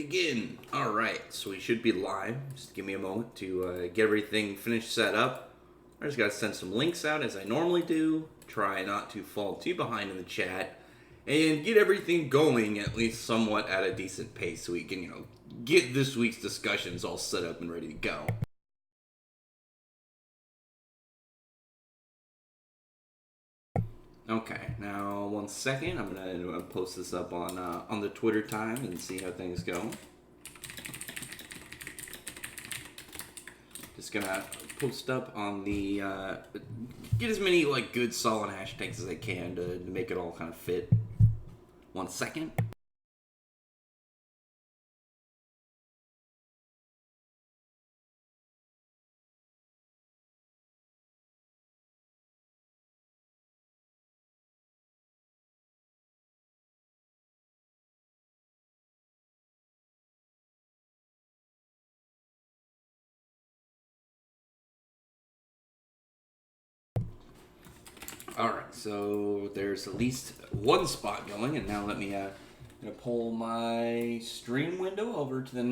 begin. Alright, so we should be live. Just give me a moment to get everything finished set up. I just gotta send some links out as I normally do. Try not to fall too behind in the chat. And get everything going at least somewhat at a decent pace so we can, get this week's discussions all set up and ready to go. Okay, now 1 second. I'm gonna post this up on the Twitter time and see how things go. Just gonna post up on the get as many good solid hashtags as I can to make it all kind of fit. 1 second. Alright, so there's at least one spot going, and now let me pull my stream window over to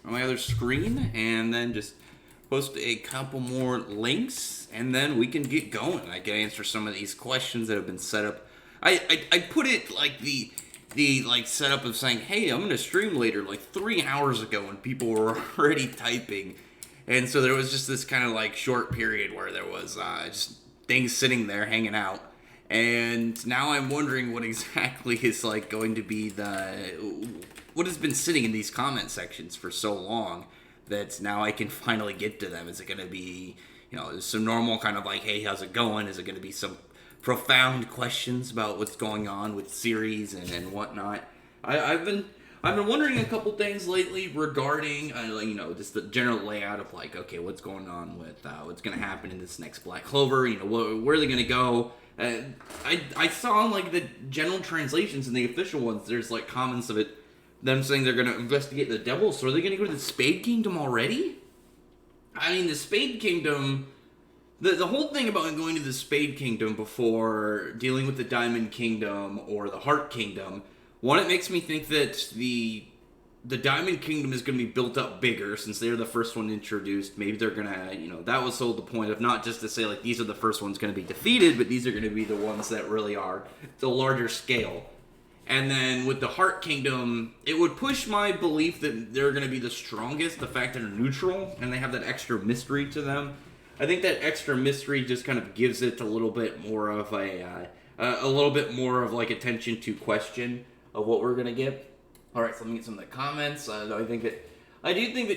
my other screen, and then just post a couple more links, and then we can get going. I can answer some of these questions that have been set up. I put it like the setup of saying, hey, I'm going to stream later, 3 hours ago when people were already typing. And so there was just this kind of short period where there was just things sitting there hanging out, and now I'm wondering what exactly is going to be what has been sitting in these comment sections for so long that now I can finally get to them. Is it going to be some normal kind of hey, how's it going? Is it going to be some profound questions about what's going on with series and whatnot? I've been wondering a couple things lately regarding, just the general layout of okay, what's going on with what's going to happen in this next Black Clover? Where are they going to go? I saw the general translations and the official ones. There's comments of them saying they're going to investigate the devil. So are they going to go to the Spade Kingdom already? I mean, the Spade Kingdom. The whole thing about going to the Spade Kingdom before dealing with the Diamond Kingdom or the Heart Kingdom. One, it makes me think that the Diamond Kingdom is going to be built up bigger since they're the first one introduced. Maybe they're going to, that was sold the point of not just to say, these are the first ones going to be defeated, but these are going to be the ones that really are the larger scale. And then with the Heart Kingdom, it would push my belief that they're going to be the strongest, the fact that they're neutral, and they have that extra mystery to them. I think that extra mystery just kind of gives it a little bit more of attention to question of what we're gonna get. All right, so let me get some of the comments. I do think that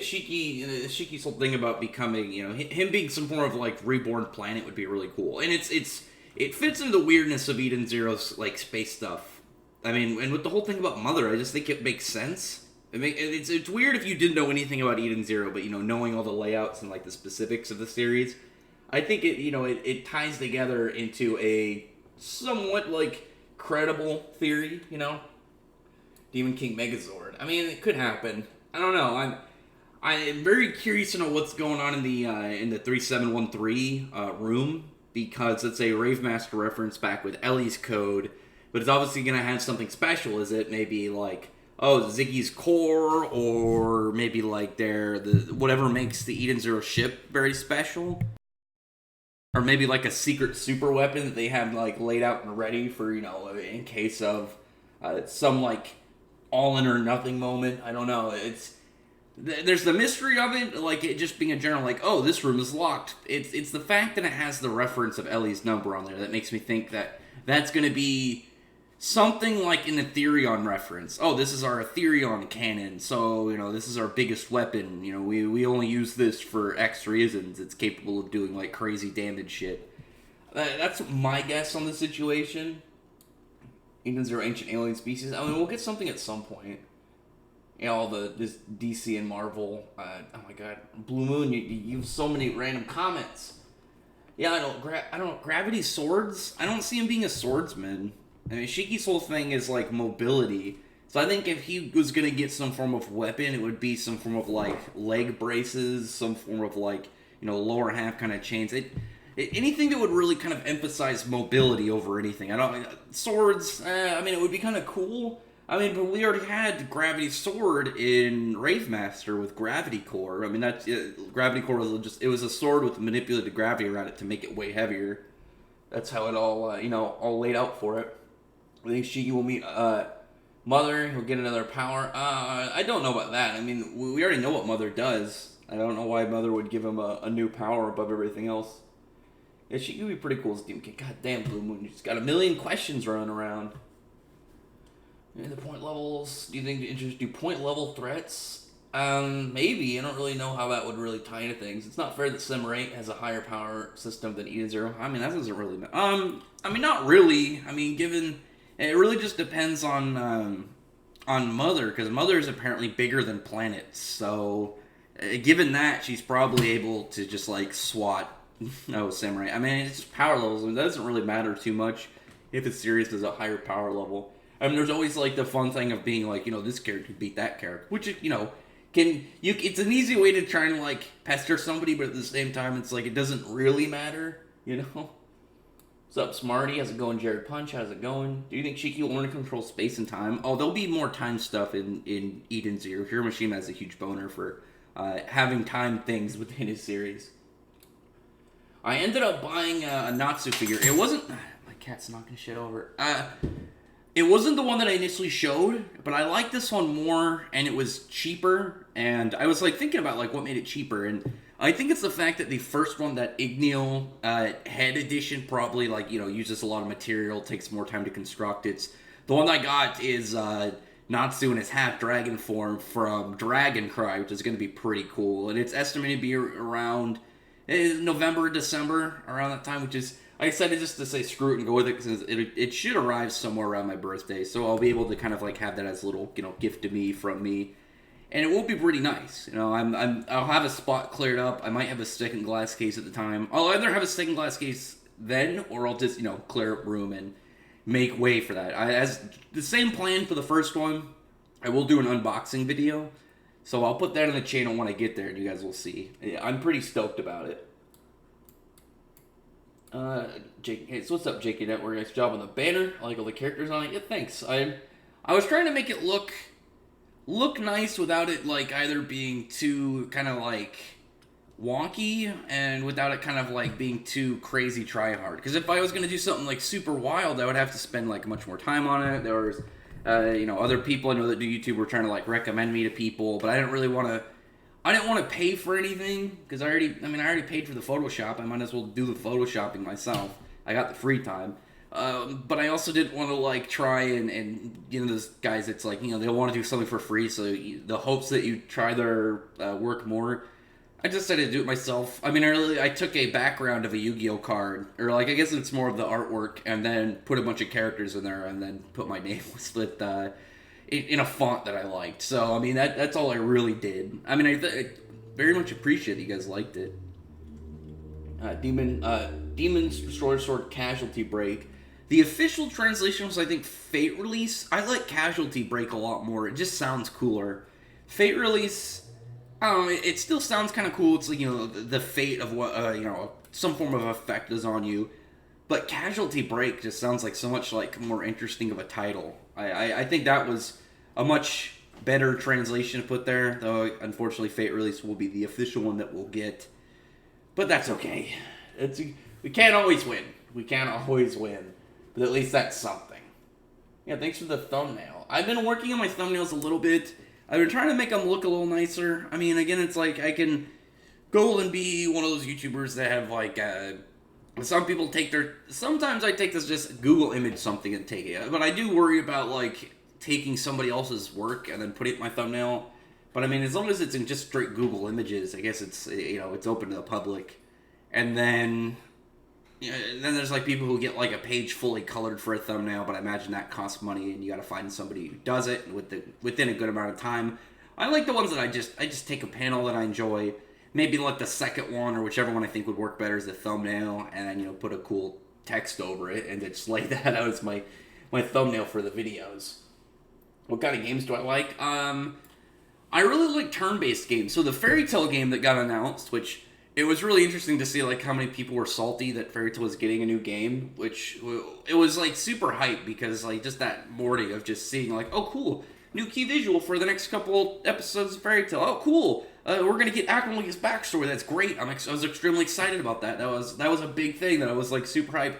Shiki's whole thing about becoming, him being some form of reborn planet would be really cool, and it fits into the weirdness of Eden Zero's space stuff. I mean, and with the whole thing about Mother, I just think it makes sense. It's weird if you didn't know anything about Eden Zero, but knowing all the layouts and the specifics of the series, I think it ties together into a somewhat credible theory. Demon King Megazord. I mean, it could happen. I don't know. I'm very curious to know what's going on in the 3713 room, because it's a Rave Master reference back with Ellie's code, but it's obviously going to have something special. Is it maybe Ziggy's core, or maybe whatever makes the Eden Zero ship very special? Or maybe a secret super weapon that they have laid out and ready for, in case of some all in or nothing moment. I don't know. There's the mystery of it, it just being a general oh, this room is locked. It's the fact that it has the reference of Ellie's number on there that makes me think that that's going to be something in the Therion reference. Oh, this is our Therion cannon, so this is our biggest weapon. We only use this for X reasons. It's capable of doing crazy damage shit. That's my guess on the situation. Eden Zero Ancient Alien Species. I mean, we'll get something at some point. All this DC and Marvel. Oh my god, Blue Moon. You have so many random comments. Yeah, I don't. Gravity swords. I don't see him being a swordsman. I mean, Shiki's whole thing is mobility. So I think if he was gonna get some form of weapon, it would be some form of leg braces, some form of lower half kind of chains. Anything that would really kind of emphasize mobility over anything. Swords. I mean, it would be kind of cool. I mean, but we already had Gravity Sword in Wraith Master with Gravity Core. I mean, that's Gravity Core was just, it was a sword with manipulated gravity around it to make it way heavier. That's how it all, all laid out for it. I think Shiki will meet Mother. He'll get another power. I don't know about that. I mean, we already know what Mother does. I don't know why Mother would give him a new power above everything else. Yeah, Shiki would be pretty cool as Demon King. God damn, Blue Moon. She's got a million questions running around. Yeah, the point levels. Do you think do point level threats? Maybe. I don't really know how that would really tie into things. It's not fair that Sim 8 has a higher power system than Eden Zero. I mean, that doesn't really matter. I mean, not really. I mean, given it really just depends on Mother, because Mother is apparently bigger than planets. So, given that, she's probably able to just like swat Samurai. I mean, it's just power levels. I mean, that doesn't really matter too much if it's serious as a higher power level. I mean, there's always like the fun thing of being like, this character could beat that character, which it's an easy way to try and like pester somebody, but at the same time, it's like it doesn't really matter, What's up, Smarty? How's it going, Jared Punch? How's it going? Do you think Shiki will learn to control space and time? Oh, there'll be more time stuff in Eden Zero. Hiroshima has a huge boner for having time things within his series. I ended up buying a Natsu figure. It wasn't... My cat's knocking shit over. It wasn't the one that I initially showed, but I liked this one more, and it was cheaper, and I was, like, thinking about, like, what made it cheaper, and I think it's the fact that the first one, that Igneal head edition, probably, like, uses a lot of material, takes more time to construct. The one I got is Natsu in his half-dragon form from Dragon Cry, which is going to be pretty cool, and it's estimated to be around November, December, around that time, which is... I decided just to say screw it and go with it because it should arrive somewhere around my birthday, so I'll be able to kind of like have that as a little gift to me from me, and it will be pretty nice. I'll have a spot cleared up. I might have a second glass case at the time. I'll either have a second glass case then, or I'll just clear up room and make way for that. As the same plan for the first one, I will do an unboxing video, so I'll put that on the channel when I get there, and you guys will see. Yeah, I'm pretty stoked about it. Jake, hey, so what's up, JK Network? Nice job on the banner. I like all the characters on it. Yeah, thanks. I was trying to make it look nice without it like either being too kind of like wonky and without it kind of like being too crazy try hard. Because if I was gonna do something like super wild, I would have to spend like much more time on it. There was, other people I know that do YouTube were trying to like recommend me to people, but I didn't want to pay for anything, because I already paid for the Photoshop. I might as well do the Photoshopping myself. I got the free time. But I also didn't want to, like, try and those guys, it's like, they want to do something for free, so the hopes that you try their work more. I just decided to do it myself. I mean, I took a background of a Yu-Gi-Oh card, or, like, I guess it's more of the artwork, and then put a bunch of characters in there, and then put my name with in a font that I liked. So, I mean, that's all I really did. I mean, I very much appreciate that you guys liked it. Demon's Destroyer Sword Casualty Break. The official translation was, I think, Fate Release. I like Casualty Break a lot more. It just sounds cooler. Fate Release, I don't know, it still sounds kind of cool. It's like, the fate of what, some form of effect is on you. But Casualty Break just sounds like so much, like, more interesting of a title. I think that was a much better translation to put there, though unfortunately Fate Release will be the official one that we'll get. But that's okay. We can't always win. But at least that's something. Yeah, thanks for the thumbnail. I've been working on my thumbnails a little bit. I've been trying to make them look a little nicer. I mean, again, it's like I can go and be one of those YouTubers that have like... some people sometimes I take this, just Google image something and take it. But I do worry about like taking somebody else's work and then putting it in my thumbnail. But I mean, as long as it's in just straight Google images, I guess it's, it's open to the public. And then, then there's like people who get like a page fully colored for a thumbnail, but I imagine that costs money and you gotta find somebody who does it within a good amount of time. I like the ones that I just take a panel that I enjoy, maybe like the second one or whichever one I think would work better as the thumbnail, and then, put a cool text over it and just lay that out as my thumbnail for the videos. What kind of games do I like? I really like turn-based games. So the Fairy Tail game that got announced, which it was really interesting to see like how many people were salty that Fairy Tail was getting a new game, which it was like super hype because like just that morning of just seeing like, oh cool, new key visual for the next couple episodes of Fairy Tail. Oh cool, we're gonna get Aquamarina's backstory. That's great. I was extremely excited about that. That was a big thing that I was like super hyped.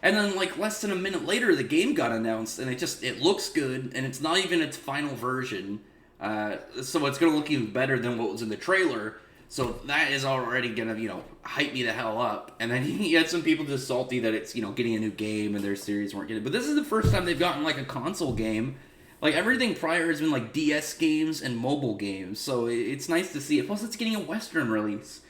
And then like less than a minute later, the game got announced, and it looks good, and it's not even its final version. So it's gonna look even better than what was in the trailer. So that is already gonna, hype me the hell up. And then you had some people just salty that it's, getting a new game and their series weren't getting. But this is the first time they've gotten like a console game. Like everything prior has been like DS games and mobile games. So it's nice to see it. Plus, it's getting a Western release.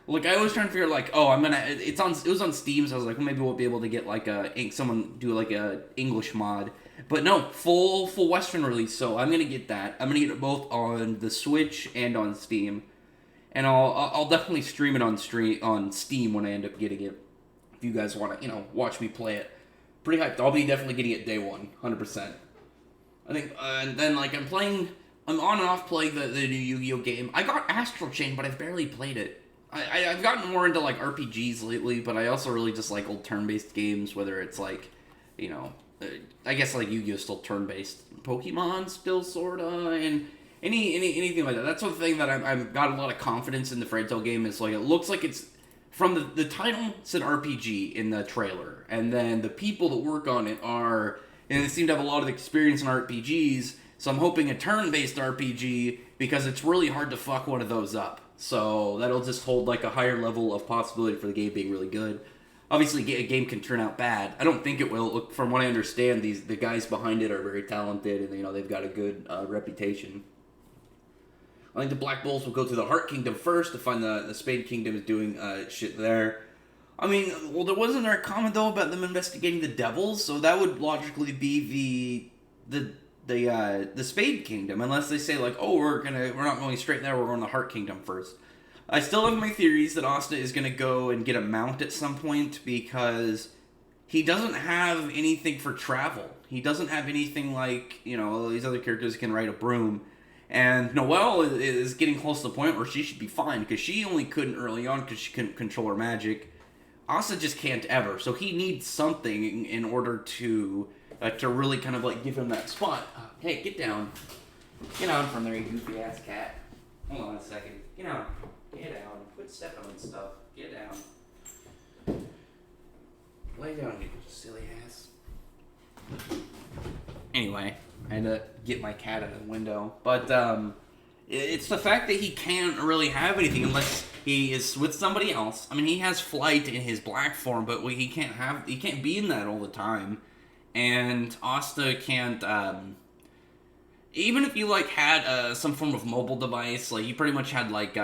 Like I was trying to figure like, oh, it was on Steam, so I was like, well, maybe we'll be able to get like someone do like a English mod. But no, full Western release. So I'm gonna get that. I'm gonna get it both on the Switch and on Steam. And I'll definitely stream it on Steam when I end up getting it. If you guys want to, watch me play it. Pretty hyped. I'll be definitely getting it day one, 100%. I think, and then like I'm on and off playing the new Yu-Gi-Oh game. I got Astral Chain, but I've barely played it. I've gotten more into like RPGs lately, but I also really just like old turn-based games, whether it's like, I guess like Yu-Gi-Oh still turn-based. Pokemon still sorta, and anything like that. That's one thing that I've got a lot of confidence in the Fairy Tail game is like it looks like it's from the title said RPG in the trailer, and then the people that work on it and they seem to have a lot of experience in RPGs. So I'm hoping a turn-based RPG because it's really hard to fuck one of those up. So that'll just hold like a higher level of possibility for the game being really good. Obviously, a game can turn out bad. I don't think it will. Look, from what I understand, the guys behind it are very talented, and they've got a good reputation. I think the Black Bulls will go to the Heart Kingdom first to find the Spade Kingdom is doing shit there. I mean, well, there wasn't a comment though about them investigating the devils, so that would logically be the Spade Kingdom, unless they say like, oh, we're not going straight there, we're going to the Heart Kingdom first. I still have my theories that Asta is gonna go and get a mount at some point because he doesn't have anything for travel. He doesn't have anything like these other characters can ride a broom. And Noelle is getting close to the point where she should be fine, because she only couldn't early on because she couldn't control her magic. Asta just can't ever, so he needs something in order to really kind of like give him that spot. Hey, get down. Get down from there, you goofy ass cat. Hold on a second. Get down. Get down. Quit stepping on stuff. Get down. Lay down, you silly ass. Anyway, I had to get my cat out of the window. But it's the fact that he can't really have anything unless he is with somebody else. I mean, he has flight in his black form, but he can't be in that all the time. And Asta can't, even if you like had some form of mobile device, like you pretty much had like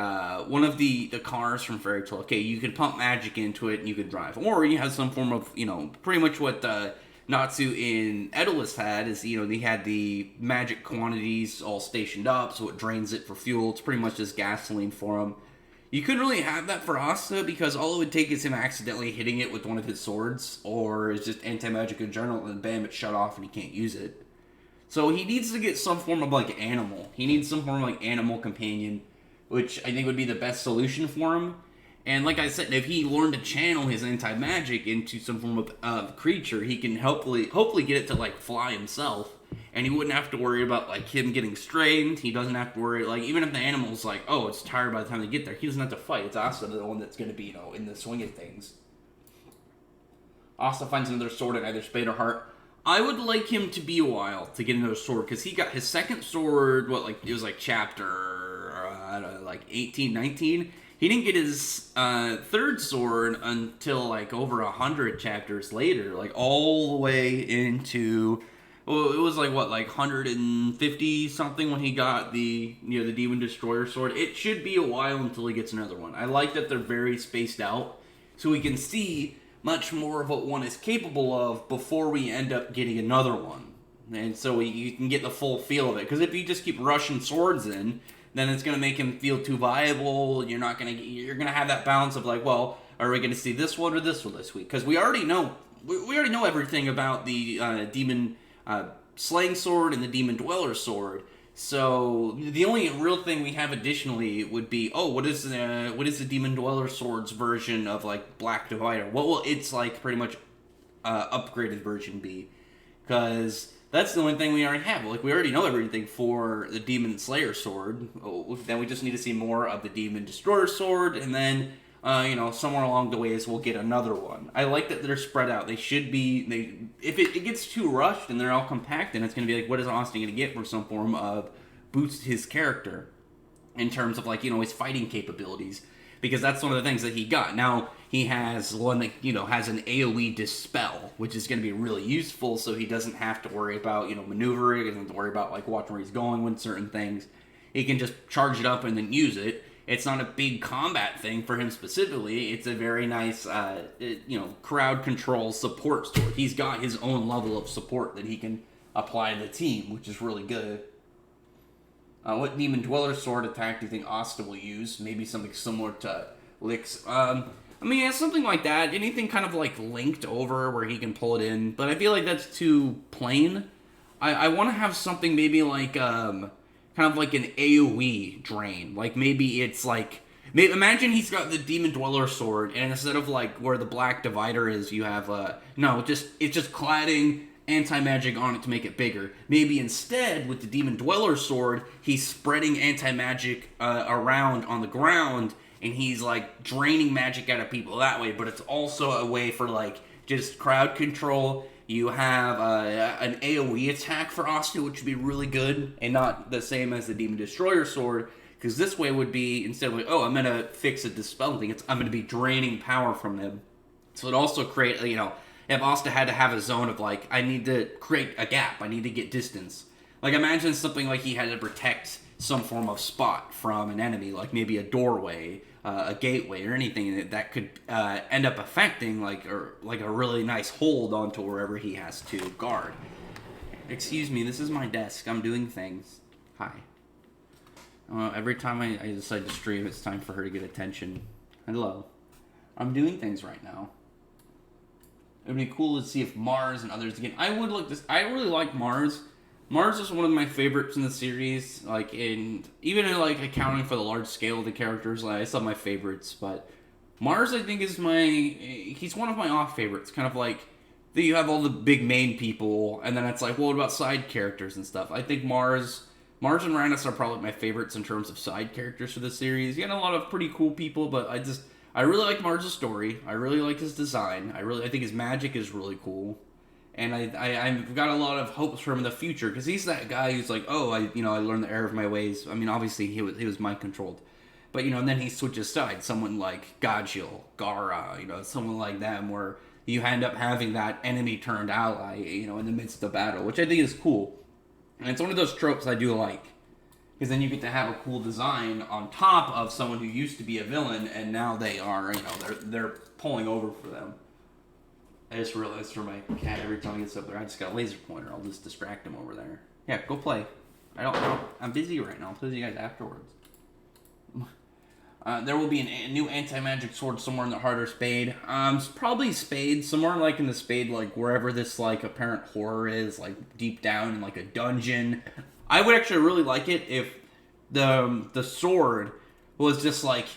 one of the cars from Fairy Tail. Okay, you could pump magic into it and you could drive, or you have some form of pretty much what Natsu in Edelus had is they had the magic quantities all stationed up, so it drains it for fuel. It's pretty much just gasoline for him. You couldn't really have that for Asta because all it would take is him accidentally hitting it with one of his swords, or it's just anti-magic in general, and bam, it's shut off and he can't use it. So he needs to get some form of like animal. He needs some form of like animal companion, which I think would be the best solution for him. And like I said, if he learned to channel his anti-magic into some form of creature, he can hopefully get it to like fly himself. And he wouldn't have to worry about like him getting strained. He doesn't have to worry, like, even if the animal's like, oh, it's tired by the time they get there, he doesn't have to fight. It's Asta the one that's going to be, in the swing of things. Asta finds another sword in either Spade or Heart. I would like him to be a while to get another sword, because he got his second sword, it was like chapter, I don't know, like 18, 19. He didn't get his third sword until like over 100 chapters later, like all the way into... Well, it was like 150 something when he got the the Demon Destroyer sword. It should be a while until he gets another one. I like that they're very spaced out, so we can see much more of what one is capable of before we end up getting another one, and so you can get the full feel of it. Because if you just keep rushing swords in, then it's gonna make him feel too viable. You're gonna have that balance of like, well, are we gonna see this one or this one this week? Because we already know everything about the demon. Slaying sword and the Demon Dweller sword, So the only real thing we have additionally would be, oh, what is the Demon Dweller Sword's version of like Black Divider? What will its like pretty much upgraded version be? Because that's the only thing we already have. Like we already know everything for the Demon Slayer Sword. Oh, then we just need to see more of the Demon Destroyer Sword, and then somewhere along the ways we'll get another one. I like that they're spread out. They should be. If it gets too rushed and they're all compact, then it's going to be like, what is Austin going to get for some form of boost his character in terms of like his fighting capabilities? Because that's one of the things that he got. Now he has one that has an AOE dispel, which is going to be really useful, so he doesn't have to worry about maneuvering. He doesn't have to worry about like watching where he's going with certain things. He can just charge it up and then use it. It's not a big combat thing for him specifically. It's a very nice, crowd control support sword. He's got his own level of support that he can apply to the team, which is really good. What Demon Dweller sword attack do you think Asta will use? Maybe something similar to Lick's. Something like that. Anything kind of like linked over where he can pull it in. But I feel like that's too plain. I want to have something maybe like kind of like an AoE drain. Like maybe it's like, imagine he's got the Demon Dweller sword, and instead of like where the Black Divider is, you have it's just cladding anti-magic on it to make it bigger. Maybe instead with the Demon Dweller sword, he's spreading anti-magic around on the ground, and he's like draining magic out of people that way. But it's also a way for like just crowd control. You have an AoE attack for Asta, which would be really good, and not the same as the Demon Destroyer sword, because this way would be, instead of like, oh, I'm going to fix a dispel thing, I'm going to be draining power from them. So it also create, if Asta had to have a zone of like, I need to create a gap, I need to get distance. Like imagine something like he had to protect some form of spot from an enemy, like maybe a doorway, a gateway, or anything that could end up affecting like a really nice hold onto wherever he has to guard. Excuse me, this is my desk. I'm doing things. Hi. Every time I decide to stream, it's time for her to get attention. Hello. I'm doing things right now. It would be cool to see if Mars and others again. I really like Mars. Mars is one of my favorites in the series, even accounting for the large scale of the characters, I still have my favorites, but Mars I think is he's one of my off favorites, kind of like, that you have all the big main people, and then it's like, well, what about side characters and stuff? I think Mars and Ranus are probably my favorites in terms of side characters for the series. You got a lot of pretty cool people, but I really like Mars' story, I really like his design, I think his magic is really cool. And I've got a lot of hopes for him in the future, because he's that guy who's like, oh, I learned the error of my ways. I mean, obviously he was mind controlled, but and then he switches sides. Someone like Gajil, Gara, someone like them, where you end up having that enemy turned ally, in the midst of battle, which I think is cool. And it's one of those tropes I do like, because then you get to have a cool design on top of someone who used to be a villain, and now they are, they're pulling over for them. I just realized for my cat, every time he gets up there, I just got a laser pointer. I'll just distract him over there. Yeah, go play. I'm busy right now. I'll play with you guys afterwards. There will be a new anti-magic sword somewhere in the Heart or Spade. Probably Spade. Somewhere like in the Spade, like wherever this like apparent horror is, like deep down in like a dungeon. I would actually really like it if the sword was just like,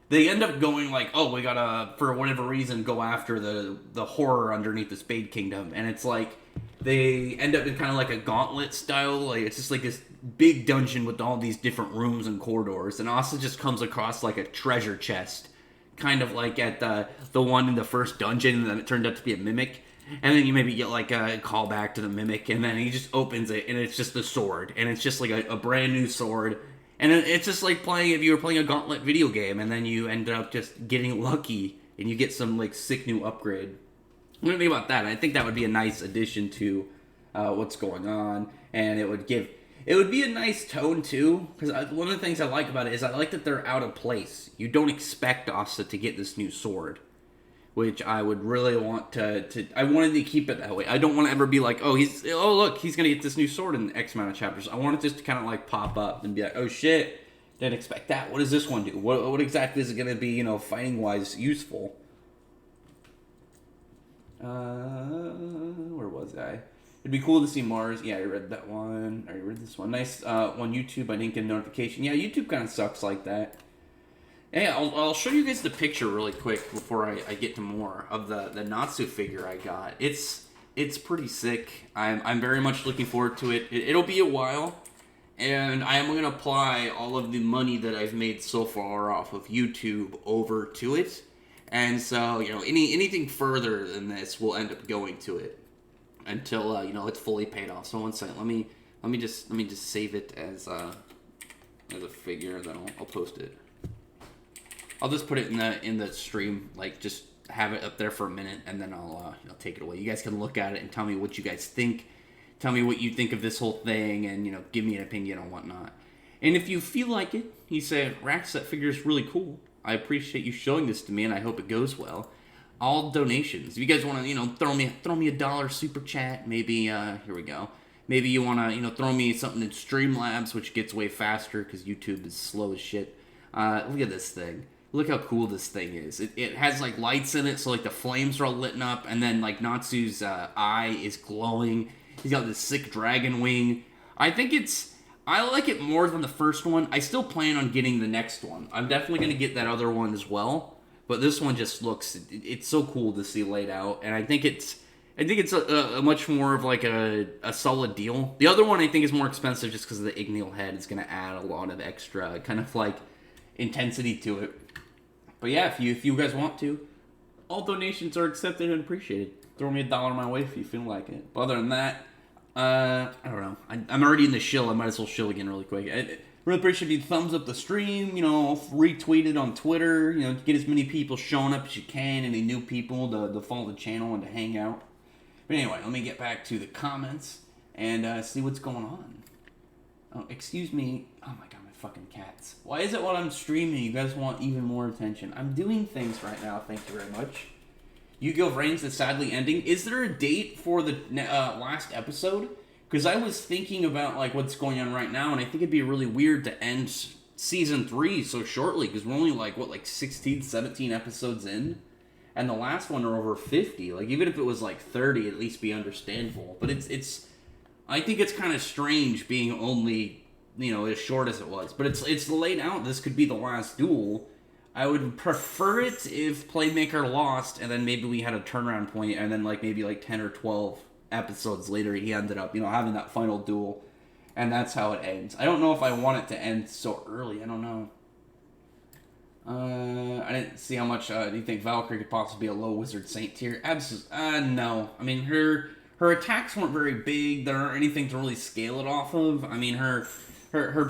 they end up going like, oh, we gotta, for whatever reason, go after the horror underneath the Spade Kingdom. And it's like, they end up in kind of like a gauntlet style. Like, it's just like this big dungeon with all these different rooms and corridors. And Asta just comes across like a treasure chest. Kind of like at the one in the first dungeon, and then it turned out to be a mimic. And then you maybe get like a callback to the mimic, and then he just opens it, and it's just the sword. And it's just like a brand new sword. And it's just like if you were playing a Gauntlet video game, and then you end up just getting lucky, and you get some like sick new upgrade. What do you think about that? I think that would be a nice addition to what's going on, and it would be a nice tone too. Because one of the things I like about it is I like that they're out of place. You don't expect Asta to get this new sword, which I would really want I wanted to keep it that way. I don't want to ever be like, oh look, he's going to get this new sword in X amount of chapters. I want it just to kind of like pop up and be like, oh shit, didn't expect that. What does this one do? What exactly is it going to be, fighting-wise useful? Where was I? It'd be cool to see Mars. Yeah, I read that one. I read this one. Nice on YouTube. I didn't get a notification. Yeah, YouTube kind of sucks like that. Yeah, I'll show you guys the picture really quick before I get to more of the Natsu figure I got. It's pretty sick. I'm very much looking forward to it. It'll be a while, and I am going to apply all of the money that I've made so far off of YouTube over to it. And so, you know, anything further than this will end up going to it until you know, it's fully paid off. So one second, let me just save it as a figure, and then I'll post it. I'll just put it in the stream, like just have it up there for a minute, and then I'll take it away. You guys can look at it and tell me what you guys think. Tell me what you think of this whole thing, and you know, give me an opinion on whatnot. And if you feel like it, you say, Rax, that figure is really cool. I appreciate you showing this to me, and I hope it goes well. All donations. If you guys want to, you know, throw me $1 super chat, maybe here we go. Maybe you want to, you know, throw me something in Streamlabs, which gets way faster because YouTube is slow as shit. Look at this thing. Look how cool this thing is. It has, like, lights in it, so, like, the flames are all lit up, and then, like, Natsu's eye is glowing. He's got this sick dragon wing. I like it more than the first one. I still plan on getting the next one. I'm definitely going to get that other one as well, but this one just looks, it's so cool to see laid out, and I think it's a much more of, like, a solid deal. The other one, I think, is more expensive just because of the Igneel head. It's going to add a lot of extra, kind of, like, intensity to it. But yeah, if you guys want to, all donations are accepted and appreciated. Throw me $1 my way if you feel like it. But other than that, I don't know. I'm already in the shill. I might as well shill again really quick. I really appreciate if you thumbs up the stream. You know, retweet it on Twitter. You know, get as many people showing up as you can. Any new people to follow the channel and to hang out. But anyway, let me get back to the comments and see what's going on. Oh, excuse me. Oh my god. Fucking cats. Why is it while I'm streaming you guys want even more attention? I'm doing things right now, thank you very much. Yu-Gi-Oh! Reigns is sadly ending. Is there a date for the last episode? Because I was thinking about like what's going on right now, and I think it'd be really weird to end Season 3 so shortly, because we're only like 16, 17 episodes in, and the last one are over 50. Like, even if it was like 30, at least be understandable. But it's I think it's kind of strange being only, you know, as short as it was. But it's laid out. This could be the last duel. I would prefer it if Playmaker lost, and then maybe we had a turnaround point, and then like maybe like 10 or 12 episodes later he ended up, you know, having that final duel, and that's how it ends. I don't know if I want it to end so early. I don't know. I didn't see how much do you think Valkyrie could possibly be a low Wizard Saint tier? Absolutely. No. I mean, her attacks weren't very big. There aren't anything to really scale it off of. I mean, her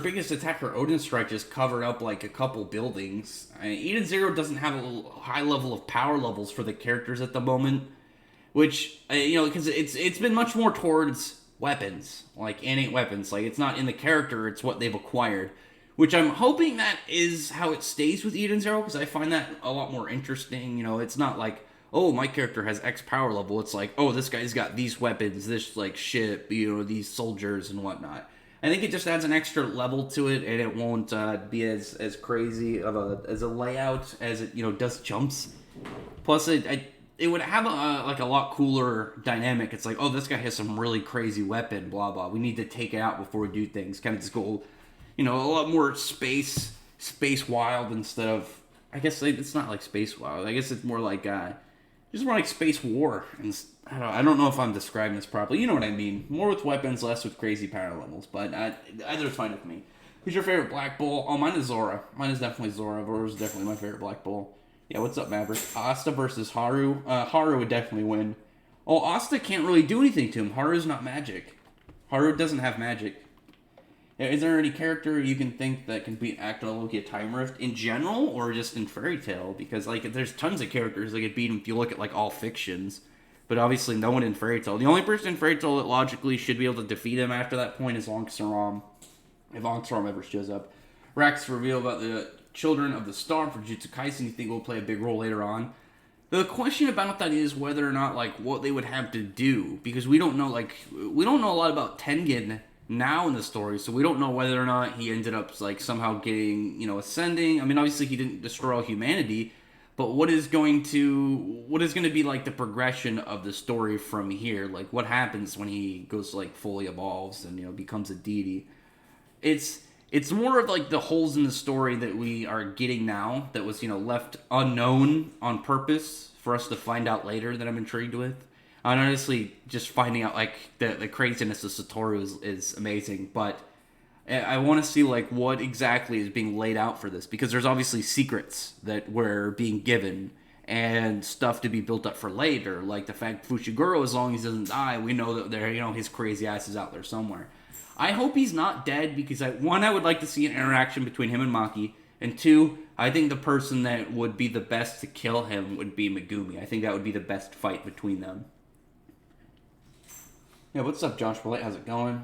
biggest attack, her Odin Strike, just covered up like a couple buildings. I mean, Eden Zero doesn't have a high level of power levels for the characters at the moment, which, you know, because it's been much more towards weapons, like innate weapons. Like, it's not in the character, it's what they've acquired, which I'm hoping that is how it stays with Eden Zero, because I find that a lot more interesting. You know, it's not like, oh, my character has X power level. It's like, oh, this guy's got these weapons, this like ship, you know, these soldiers and whatnot. I think it just adds an extra level to it, and it won't be as crazy of a layout as it, you know, does jumps. Plus, it would have a lot cooler dynamic. It's like, oh, this guy has some really crazy weapon, blah blah. We need to take it out before we do things. Kind of just go, you know, a lot more space wild instead of. I guess it's not like space wild. I guess it's more like just more like space war. And I don't know if I'm describing this properly. You know what I mean. More with weapons, less with crazy power levels. But either's fine with me. Who's your favorite Black Bull? Oh, mine is Zora. Mine is definitely Zora. Zora's definitely my favorite Black Bull. Yeah, what's up, Maverick? Asta versus Haru. Haru would definitely win. Oh, Asta can't really do anything to him. Haru's not magic. Haru doesn't have magic. Is there any character you can think that can beat Acta Loki at Time Rift in general, or just in Fairy Tail? Because like, there's tons of characters that could beat him if you look at like all fictions. But obviously, no one in Fairy Tail. The only person in Fairy Tail that logically should be able to defeat him after that point is Langsaram, if Langsaram ever shows up. Rax reveal about the Children of the Star for Jujutsu Kaisen. You think will play a big role later on? The question about that is whether or not like what they would have to do, because we don't know a lot about Tengen now in the story, so we don't know whether or not he ended up like somehow getting, you know, ascending. I mean, obviously he didn't destroy all humanity, But what is going to be like the progression of the story from here? Like what happens when he goes like fully evolves and becomes a deity? It's more of like the holes in the story that we are getting now that was left unknown on purpose for us to find out later that I'm intrigued with. And honestly, just finding out like the craziness of Satoru is amazing, but I want to see like what exactly is being laid out for this, because there's obviously secrets that were being given and stuff to be built up for later, like the fact Fushiguro, as long as he doesn't die, we know that there his crazy ass is out there somewhere. I hope he's not dead, because I would like to see an interaction between him and Maki, and two, I think the person that would be the best to kill him would be Megumi. I think that would be the best fight between them. Yeah, what's up, Josh Burlett? How's it going?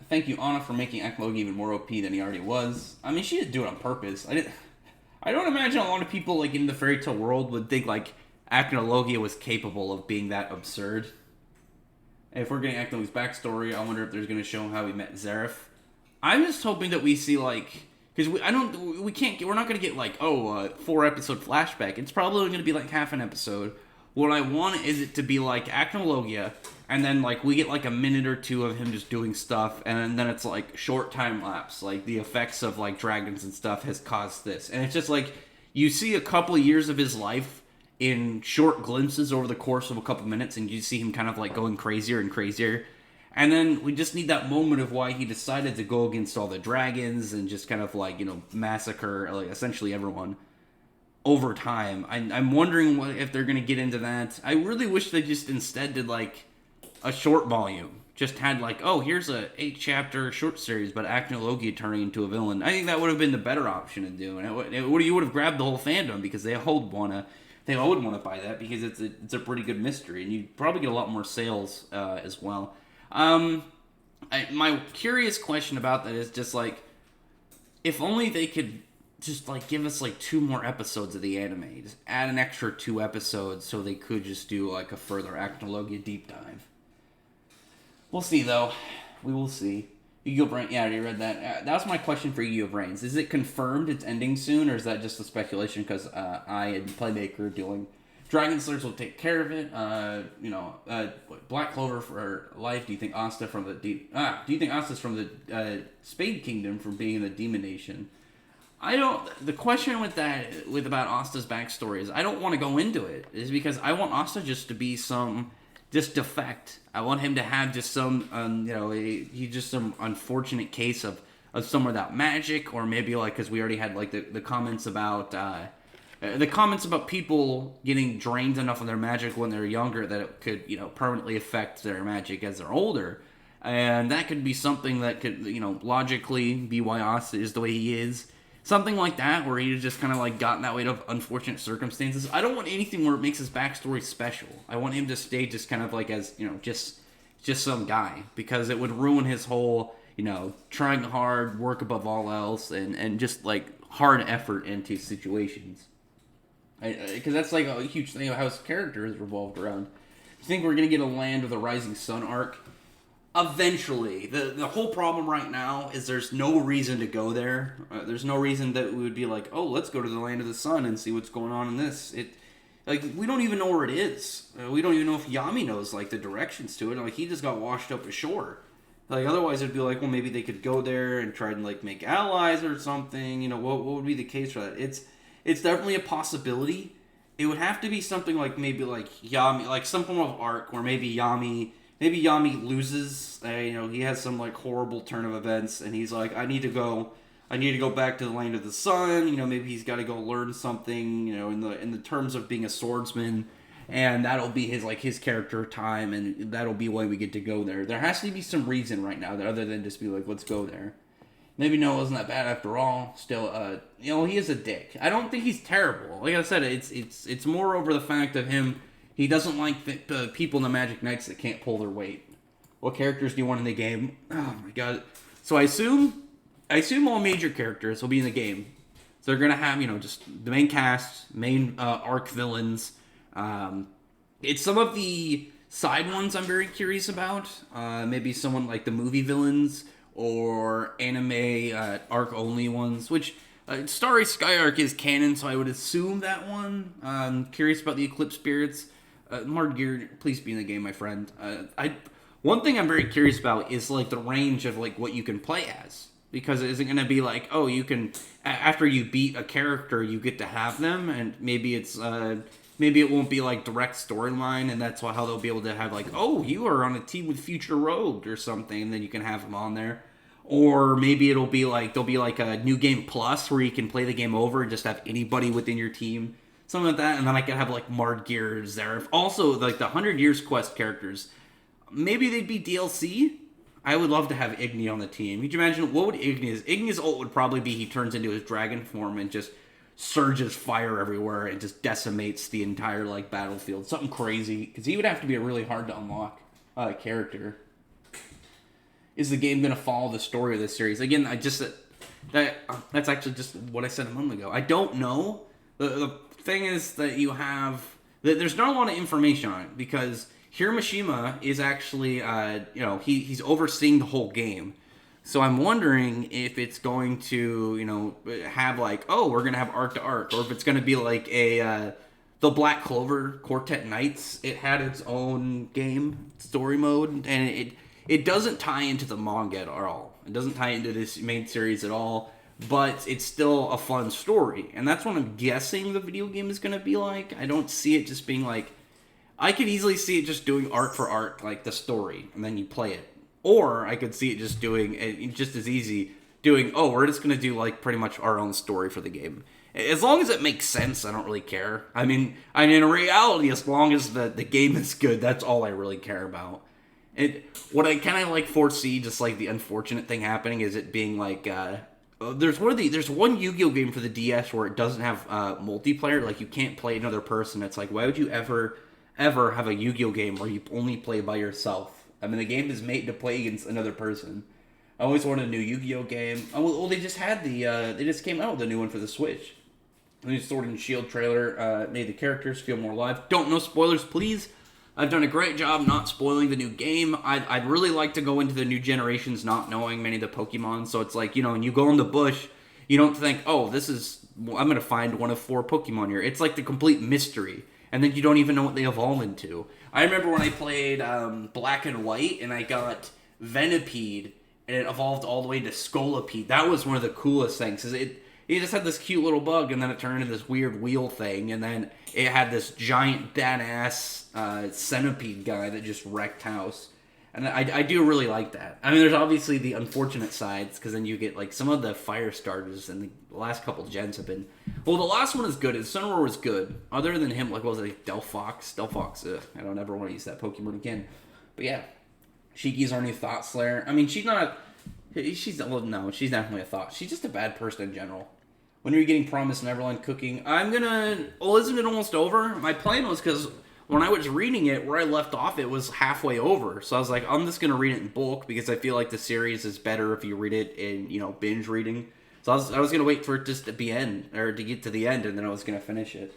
Thank you, Anna, for making Aklogi even more OP than he already was. I mean, she didn't do it on purpose. I don't imagine a lot of people like in the fairy tale world would think like Acnologia was capable of being that absurd. If we're getting Acnologia's backstory, I wonder if there's going to show how he met Zareth. I'm just hoping that we see like, because we're not going to get like 4-episode flashback. It's probably going to be like half an episode. What I want is it to be like Acnologia, and then like we get like a minute or two of him just doing stuff, and then it's like short time lapse, like the effects of like dragons and stuff has caused this, and it's just like you see a couple of years of his life in short glimpses over the course of a couple minutes, and you see him kind of like going crazier and crazier, and then we just need that moment of why he decided to go against all the dragons and just kind of like massacre like essentially everyone over time. I'm wondering if they're going to get into that. I really wish they just instead did like a short volume. Just had like, here's a 8-chapter short series, but Acnologia turning into a villain. I think that would have been the better option to do. And you would have grabbed the whole fandom, because they all would want to buy that, because it's a pretty good mystery, and you'd probably get a lot more sales as well. My curious question about that is just like, if only they could just like give us like 2 more episodes of the anime. Just add an extra 2 episodes so they could just do like a further Acnologia deep dive. We'll see though. We will see. Yu-Gi-Oh! Brain, yeah, I already read that. That was my question for Yu-Gi-Oh! Brains. Is it confirmed it's ending soon, or is that just a speculation because I and Playmaker are doing? Dragon Slayers will take care of it. Black Clover for life. Do you think Asta from the Do you think Asta's from the Spade Kingdom from being in the Demon Nation? I don't. The question with about Asta's backstory is I don't want to go into it. Is because I want Asta just to be just defect. I want him to have just some he's just some unfortunate case of someone without magic, or maybe like because we already had like the comments about people getting drained enough of their magic when they're younger that it could permanently affect their magic as they're older, and that could be something that could logically be why Asta is the way he is. Something like that, where he's just kind of like gotten that way of unfortunate circumstances. I don't want anything where it makes his backstory special. I want him to stay just kind of like as, just some guy. Because it would ruin his whole, trying hard, work above all else, and just like hard effort into situations. Because that's like a huge thing of how his character is revolved around. You think we're going to get a Land of the Rising Sun arc? Eventually. The whole problem right now is there's no reason to go there. There's no reason that we would be like, let's go to the Land of the Sun and see what's going on in this. We don't even know where it is. We don't even know if Yami knows, like, the directions to it. Like, he just got washed up ashore. Like, otherwise it'd be like, well, maybe they could go there and try and, like, make allies or something. What would be the case for that? It's definitely a possibility. It would have to be something like, maybe, like, Yami, like, some form of arc where maybe Yami loses. He has some like horrible turn of events, and he's like, I need to go back to the Land of the Sun. Maybe he's got to go learn something. In the terms of being a swordsman, and that'll be his character time, and that'll be why we get to go there. There has to be some reason right now, other than just be like, let's go there. Maybe Noah wasn't that bad after all. Still, he is a dick. I don't think he's terrible. Like I said, it's more over the fact of him. He doesn't like the people in the Magic Knights that can't pull their weight. What characters do you want in the game? Oh my god. So I assume all major characters will be in the game. So they're gonna have, just the main cast, main arc villains. It's some of the side ones I'm very curious about. Maybe someone like the movie villains or anime arc only ones, which Starry Skyark is canon, so I would assume that one. Curious about the Eclipse Spirits. Margear, please be in the game, my friend. One thing I'm very curious about is like the range of like what you can play as, because is it going to be like, oh, you can after you beat a character, you get to have them, and maybe it's maybe it won't be like direct storyline, and that's how they'll be able to have like, oh, you are on a team with Future Rogue or something, and then you can have them on there. Or maybe it'll be like there'll be like a new game plus where you can play the game over and just have anybody within your team, something like that. And then I could have like Margear, Zareth. Also, like the 100 Years Quest characters, maybe they'd be DLC. I would love to have Igni on the team. Could you imagine what would Igni's? Igni's ult would probably be he turns into his dragon form and just surges fire everywhere and just decimates the entire like battlefield. Something crazy, because he would have to be a really hard to unlock character. Is the game going to follow the story of this series? Again, that's actually just what I said a moment ago. I don't know. The thing is that there's not a lot of information on it, because Hiromashima is actually, he's overseeing the whole game. So I'm wondering if it's going to, have like, oh, we're going to have arc to arc, or if it's going to be like the Black Clover Quartet Knights. It had its own game story mode, and it doesn't tie into the manga at all. It doesn't tie into this main series at all, but it's still a fun story. And that's what I'm guessing the video game is going to be like. I don't see it just being like... I could easily see it just doing arc for arc, like the story, and then you play it. Or I could see it just doing, just as easy, doing, oh, we're just going to do like pretty much our own story for the game. As long as it makes sense, I don't really care. I mean in reality, as long as the game is good, that's all I really care about. What I kind of like foresee, just like the unfortunate thing happening, is it being like there's one Yu-Gi-Oh game for the DS where it doesn't have multiplayer. Like you can't play another person. It's like, why would you ever have a Yu-Gi-Oh game where you only play by yourself? I mean, the game is made to play against another person. I always wanted a new Yu-Gi-Oh game. Oh, well, they just had they just came out with a new one for the Switch. The new Sword and Shield trailer made the characters feel more alive. Don't know spoilers, please. I've done a great job not spoiling the new game. I'd really like to go into the new generations not knowing many of the Pokemon. So it's like, when you go in the bush, you don't think, oh, I'm going to find one of 4 Pokemon here. It's like the complete mystery. And then you don't even know what they evolve into. I remember when I played Black and White and I got Venipede and it evolved all the way to Scolipede. That was one of the coolest things. It just had this cute little bug, and then it turned into this weird wheel thing, and then it had this giant badass centipede guy that just wrecked house. And I do really like that. I mean, there's obviously the unfortunate sides, because then you get like some of the fire starters, and the last couple gens have been... Well, the last one is good. Sunroar was good. Other than him, like, what was it, like Delphox? Delphox, I don't ever want to use that Pokemon again. But yeah, Shiki's our new Thought Slayer. I mean, she's definitely a thought. She's just a bad person in general. When are you getting Promised Neverland cooking? Isn't it almost over? My plan was, because when I was reading it, where I left off, it was halfway over. So I was like, I'm just going to read it in bulk, because I feel like the series is better if you read it in, binge reading. So I was going to wait for it just to to get to the end, and then I was going to finish it.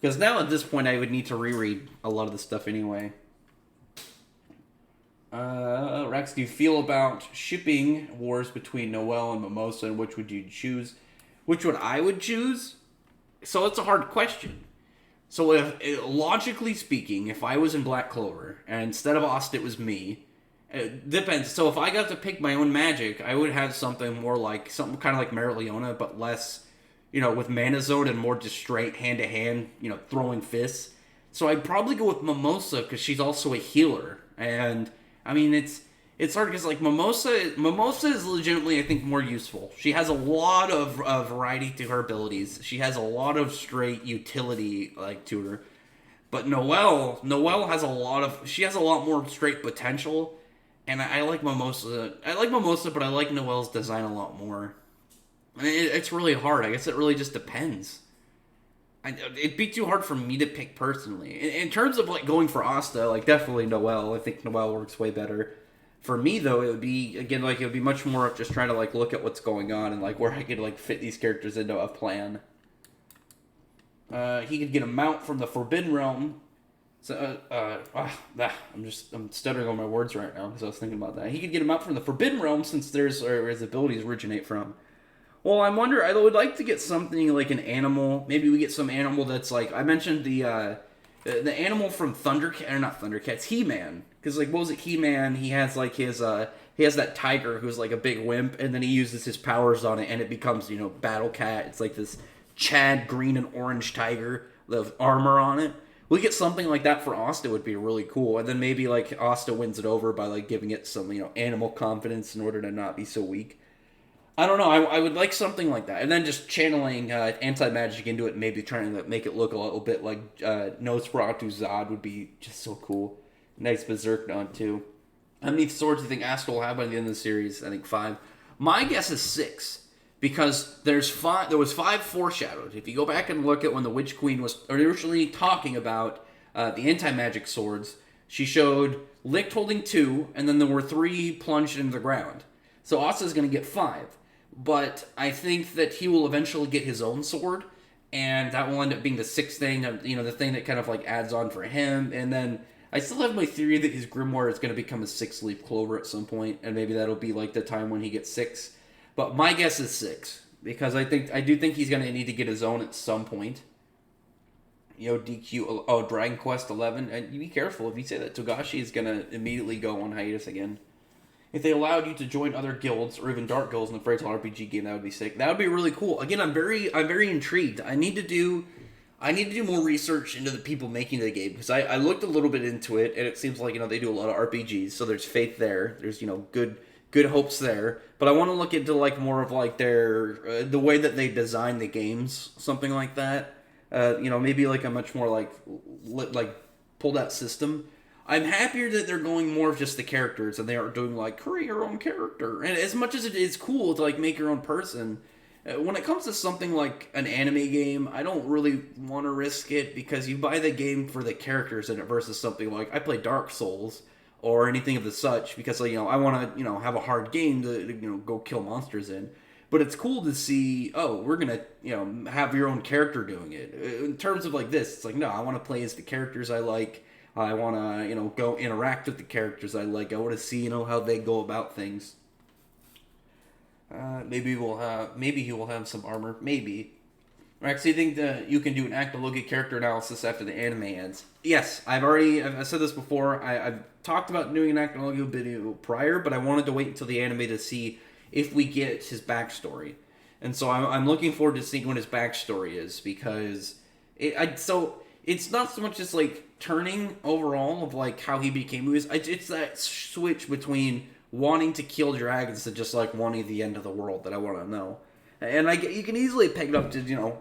Because now at this point, I would need to reread a lot of the stuff anyway. Rex, do you feel about shipping wars between Noelle and Mimosa, and which would you choose? Which one I would choose? So it's a hard question. So logically speaking, if I was in Black Clover, and instead of Asta it was me, it depends. So if I got to pick my own magic, I would have something more like, something kind of like Mereoleona, but less, with Mana Zone and more just straight hand-to-hand, throwing fists. So I'd probably go with Mimosa, because she's also a healer, and... I mean, it's hard because, like, Mimosa is legitimately, I think, more useful. She has a lot of variety to her abilities. She has a lot of straight utility, like, to her. But Noelle has a lot more straight potential. And I like Mimosa. But I like Noelle's design a lot more. And it's really hard. I guess it really just depends. It'd be too hard for me to pick personally. In terms of like going for Asta, like definitely Noelle. I think Noelle works way better. For me though, it would be much more of just trying to like look at what's going on and like where I could like fit these characters into a plan. He could get a mount from the Forbidden Realm. So I'm stuttering on my words right now because I was thinking about that. He could get a mount from the Forbidden Realm since where his abilities originate from. Well, I would like to get something like an animal. Maybe we get some animal that's like, I mentioned the animal from Thundercat, or not Thundercats, He-Man. Because, like, what was it, He-Man, he has, like, he has that tiger who's, like, a big wimp, and then he uses his powers on it, and it becomes, Battle Cat. It's, like, this Chad green and orange tiger with armor on it. We get something like that for Asta would be really cool. And then maybe, like, Asta wins it over by, like, giving it some, animal confidence in order to not be so weak. I don't know. I would like something like that, and then just channeling anti-magic into it, and maybe trying to make it look a little bit like Nosferatu Zod would be just so cool. Nice Berserk nod too. How many swords do you think Asta will have by the end of the series? I think 5. My guess is 6, because there's 5. There was 5 foreshadowed. If you go back and look at when the Witch Queen was originally talking about the anti-magic swords, she showed Licht holding 2, and then there were 3 plunged into the ground. So Asta's going to get 5. But I think that he will eventually get his own sword, and that will end up being the 6th thing, the thing that kind of like adds on for him. And then I still have my theory that his grimoire is going to become a 6-leaf clover at some point, and maybe that'll be like the time when he gets 6. But my guess is 6, because I do think he's going to need to get his own at some point. DQ, Dragon Quest 11, and you be careful if you say that Togashi is going to immediately go on hiatus again. If they allowed you to join other guilds or even dark guilds in the Fairy Tail RPG game, that would be sick. That would be really cool. Again, I'm very intrigued. I need to do more research into the people making the game, because I looked a little bit into it, and it seems like they do a lot of RPGs, so there's faith there. There's good hopes there. But I want to look into like more of like their the way that they design the games, something like that. Maybe like a much more like pulled out system. I'm happier that they're going more of just the characters, and they aren't doing like create your own character. And as much as it is cool to like make your own person, when it comes to something like an anime game, I don't really want to risk it, because you buy the game for the characters in it versus something like I play Dark Souls or anything of the such, because I want to have a hard game to go kill monsters in. But it's cool to see, we're gonna have your own character doing it. In terms of like this, it's like, no, I want to play as the characters I like. I want to, go interact with the characters I like. I want to see, how they go about things. Maybe he will have some armor. Maybe. Rex, do you think that you can do an Actologia character analysis after the anime ends? Yes, I've said this before. I've talked about doing an Actologia video prior, but I wanted to wait until the anime to see if we get his backstory. And so I'm looking forward to seeing what his backstory is, because it's not so much just like turning overall of like how he became who he is. It's that switch between wanting to kill dragons to just like wanting the end of the world that I want to know. And you can easily pick it up to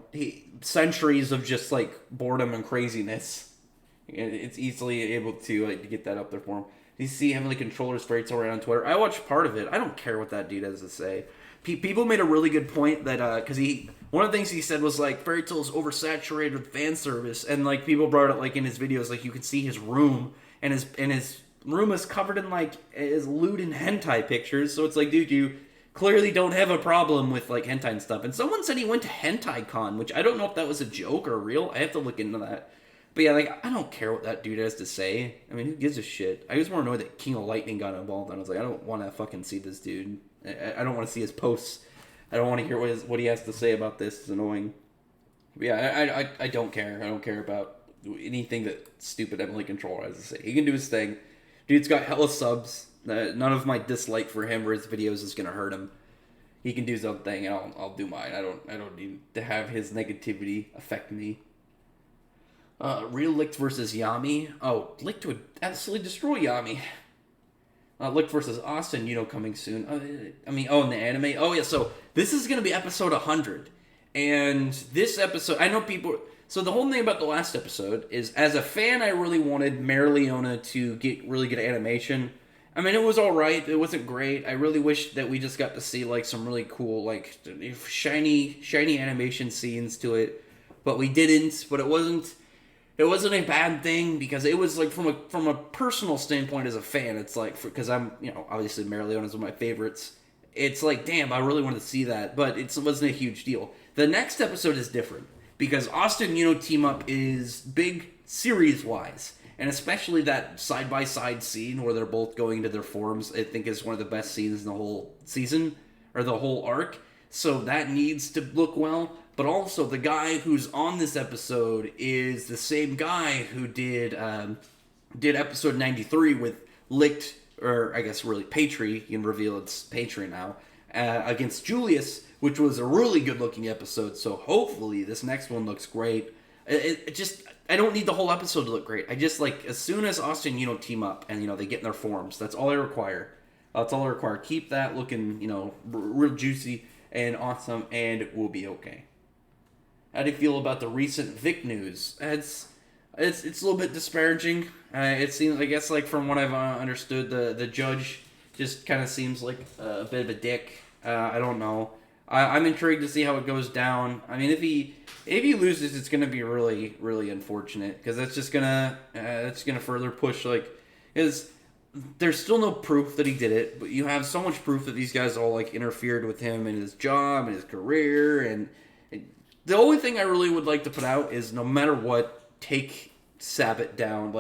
centuries of just like boredom and craziness. It's easily able to get that up there for him. You see Heavenly Controller's Fairy Tail right on Twitter. I watched part of it. I don't care what that dude has to say. People made a really good point that because one of the things he said was like Fairy Tail is oversaturated with fan service, and like people brought it like in his videos, like you can see his room, and his room is covered in like his lewd and hentai pictures. So it's like, dude, you clearly don't have a problem with like hentai and stuff. And someone said he went to Hentai Con, which I don't know if that was a joke or real. I have to look into that. But yeah, like I don't care what that dude has to say. I mean, who gives a shit? I was more annoyed that King of Lightning got involved, and I was like, I don't want to fucking see this dude. I don't want to see his posts. I don't want to hear what he has to say about this. It's annoying. But yeah, I don't care. I don't care about anything that stupid Emily Controller has to say. He can do his thing. Dude's got hella subs. None of my dislike for him or his videos is gonna hurt him. He can do his own thing, and I'll do mine. I don't need to have his negativity affect me. Real Licht versus Yami. Oh, Licht would absolutely destroy Yami. Licht versus Asta and coming soon. In the anime. Oh yeah, so this is gonna be episode 100, and this episode, I know people. So the whole thing about the last episode is, as a fan, I really wanted Mare Leona to get really good animation. I mean, it was alright, it wasn't great. I really wish that we just got to see, like, some really cool, like, shiny animation scenes to it. But we didn't, but it wasn't a bad thing, because it was, like, from a personal standpoint as a fan, it's like, because I'm, obviously Mare Leona is one of my favorites. It's like, damn, I really wanted to see that, but it wasn't a huge deal. The next episode is different, because Asta and team up is big series-wise. And especially that side-by-side scene where they're both going to their forms, I think is one of the best scenes in the whole season, or the whole arc. so that needs to look well. But also, the guy who's on this episode is the same guy who did episode 93 with Licked, or I guess really Patry. You can reveal it's Patry now, against Julius, which was a really good looking episode. So hopefully this next one looks great. It just, I don't need the whole episode to look great. I just like, as soon as Asta and Yuno team up and, they get in their forms, that's all I require. That's all I require. Keep that looking, real juicy and awesome, and we'll be okay. How do you feel about the recent Vic news? It's a little bit disparaging. It seems, I guess, like from what I've understood, the judge just kind of seems like a bit of a dick. I don't know. I'm intrigued to see how it goes down. I mean, if he loses, it's gonna be really, really unfortunate, because that's just gonna further push, because there's still no proof that he did it, but you have so much proof that these guys all interfered with him and his job and his career, and the only thing I really would like to put out is, no matter what, take Sabat down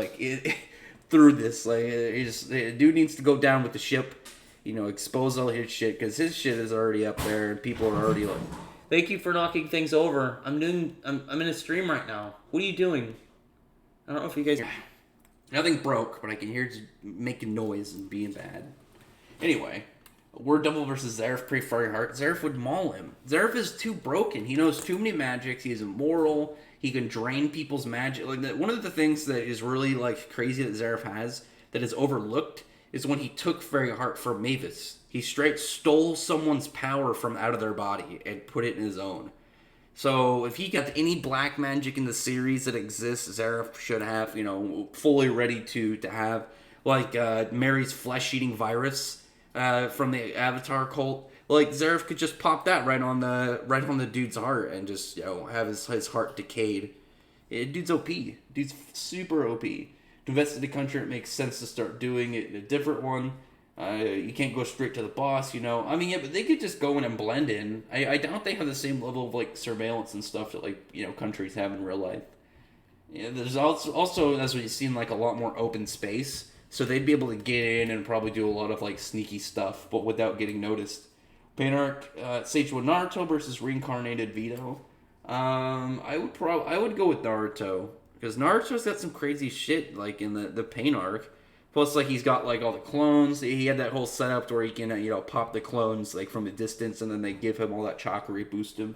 through this. Dude needs to go down with the ship. Expose all his shit, because his shit is already up there, and people are already like, "Thank you for knocking things over. I'm in a stream right now. What are you doing?" I don't know if you guys. Nothing broke, but I can hear it making noise and being bad. Anyway, Word Double versus Zeref pre-Fiery Heart. Zeref would maul him. Zeref is too broken. He knows too many magics. He is immoral. He can drain people's magic. One of the things that is really crazy that Zeref has that is overlooked is when he took Fairy Heart from Mavis. He straight stole someone's power from out of their body and put it in his own. So if he got any black magic in the series that exists, Zeref should have, fully ready to have, Mary's flesh-eating virus from the Avatar cult. Zeref could just pop that right on the dude's heart and just, have his heart decayed. Dude's OP. Dude's super OP. To invest in the country, it makes sense to start doing it in a different one. You can't go straight to the boss, I mean, yeah, but they could just go in and blend in. I doubt they have the same level of surveillance and stuff that countries have in real life. Yeah, there's also as we've seen, a lot more open space, so they'd be able to get in and probably do a lot of sneaky stuff, but without getting noticed. Pain Arc, Sage with Naruto versus Reincarnated Vito. I would go with Naruto, because Naruto's got some crazy shit in the Pain Arc. Plus, he's got, all the clones. He had that whole setup where he can, pop the clones, from a distance, and then they give him all that chakra, boost him.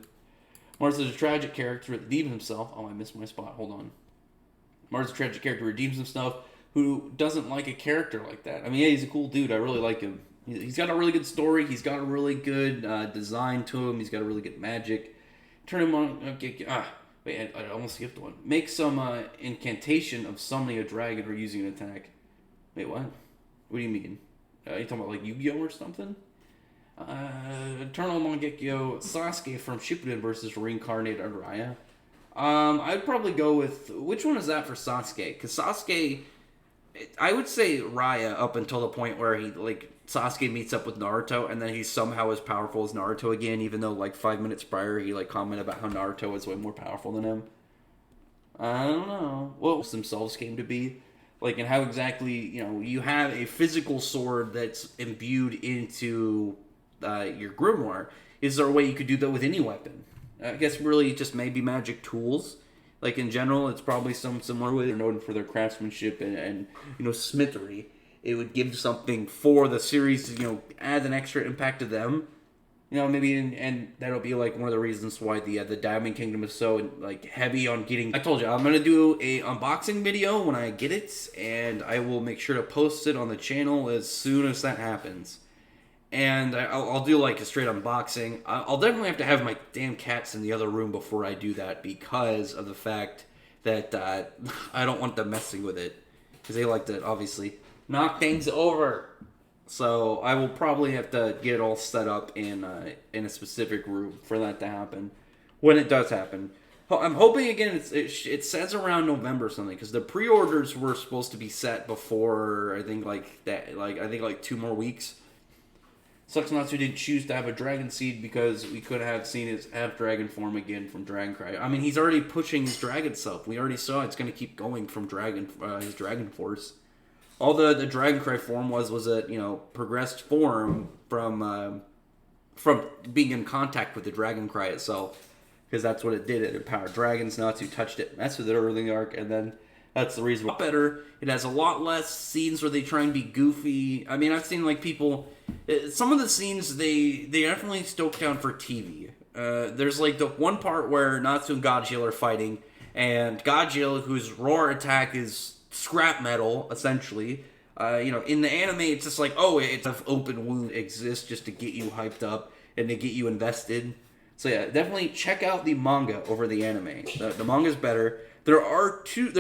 Mars is a tragic character that redeems himself. Oh, I missed my spot. Hold on. Mars is a tragic character who redeems himself, who doesn't like a character like that. I mean, yeah, he's a cool dude. I really like him. He's got a really good story. He's got a really good design to him. He's got a really good magic. Turn him on... wait, I almost skipped one. Make some incantation of summoning a dragon or using an attack. Wait, what? What do you mean? Are you talking about Yu-Gi-Oh or something? Eternal Mangekyo Sasuke from Shippuden versus Reincarnated Araya. I'd probably go with... Which one is that for Sasuke? Because Sasuke... I would say Raya up until the point where he, Sasuke meets up with Naruto, and then he's somehow as powerful as Naruto again, even though, 5 minutes prior, he, commented about how Naruto was way more powerful than him. I don't know. What themselves came to be. And how exactly, you have a physical sword that's imbued into your grimoire. Is there a way you could do that with any weapon? I guess really just maybe magic tools. In general, it's probably some similar way. They're known for their craftsmanship and smithery. It would give something for the series to, add an extra impact to them. Maybe, and that'll be, one of the reasons why the Diamond Kingdom is so, heavy on getting... I told you, I'm going to do a unboxing video when I get it, and I will make sure to post it on the channel as soon as that happens. And I'll do, a straight unboxing. I'll definitely have to have my damn cats in the other room before I do that, because of the fact that I don't want them messing with it. Because they like to, obviously, knock things over. So I will probably have to get it all set up in a specific room for that to happen. When it does happen, I'm hoping again. It says around November or something, because the pre-orders were supposed to be set before I think 2 more weeks. Sucks Natsu didn't choose to have a dragon seed, because we could have seen his half dragon form again from Dragon Cry. I mean, he's already pushing his dragon self. We already saw it's going to keep going from his dragon force. All the Dragon Cry form was a progressed form from from being in contact with the dragon cry itself, because that's what it did. It empowered dragons. Natsu touched it, messed with it early in the arc, and then that's the reason. Better. It has a lot less scenes where they try and be goofy. I mean, I've seen like people. Some of the scenes they definitely stoked down for TV. There's like the one part where Natsu and Godzilla are fighting, and Godzilla, whose roar attack is scrap metal essentially. In the anime, it's just like, oh, it's an open wound exists just to get you hyped up and to get you invested. So yeah, definitely check out the manga over the anime. The manga's better. There are two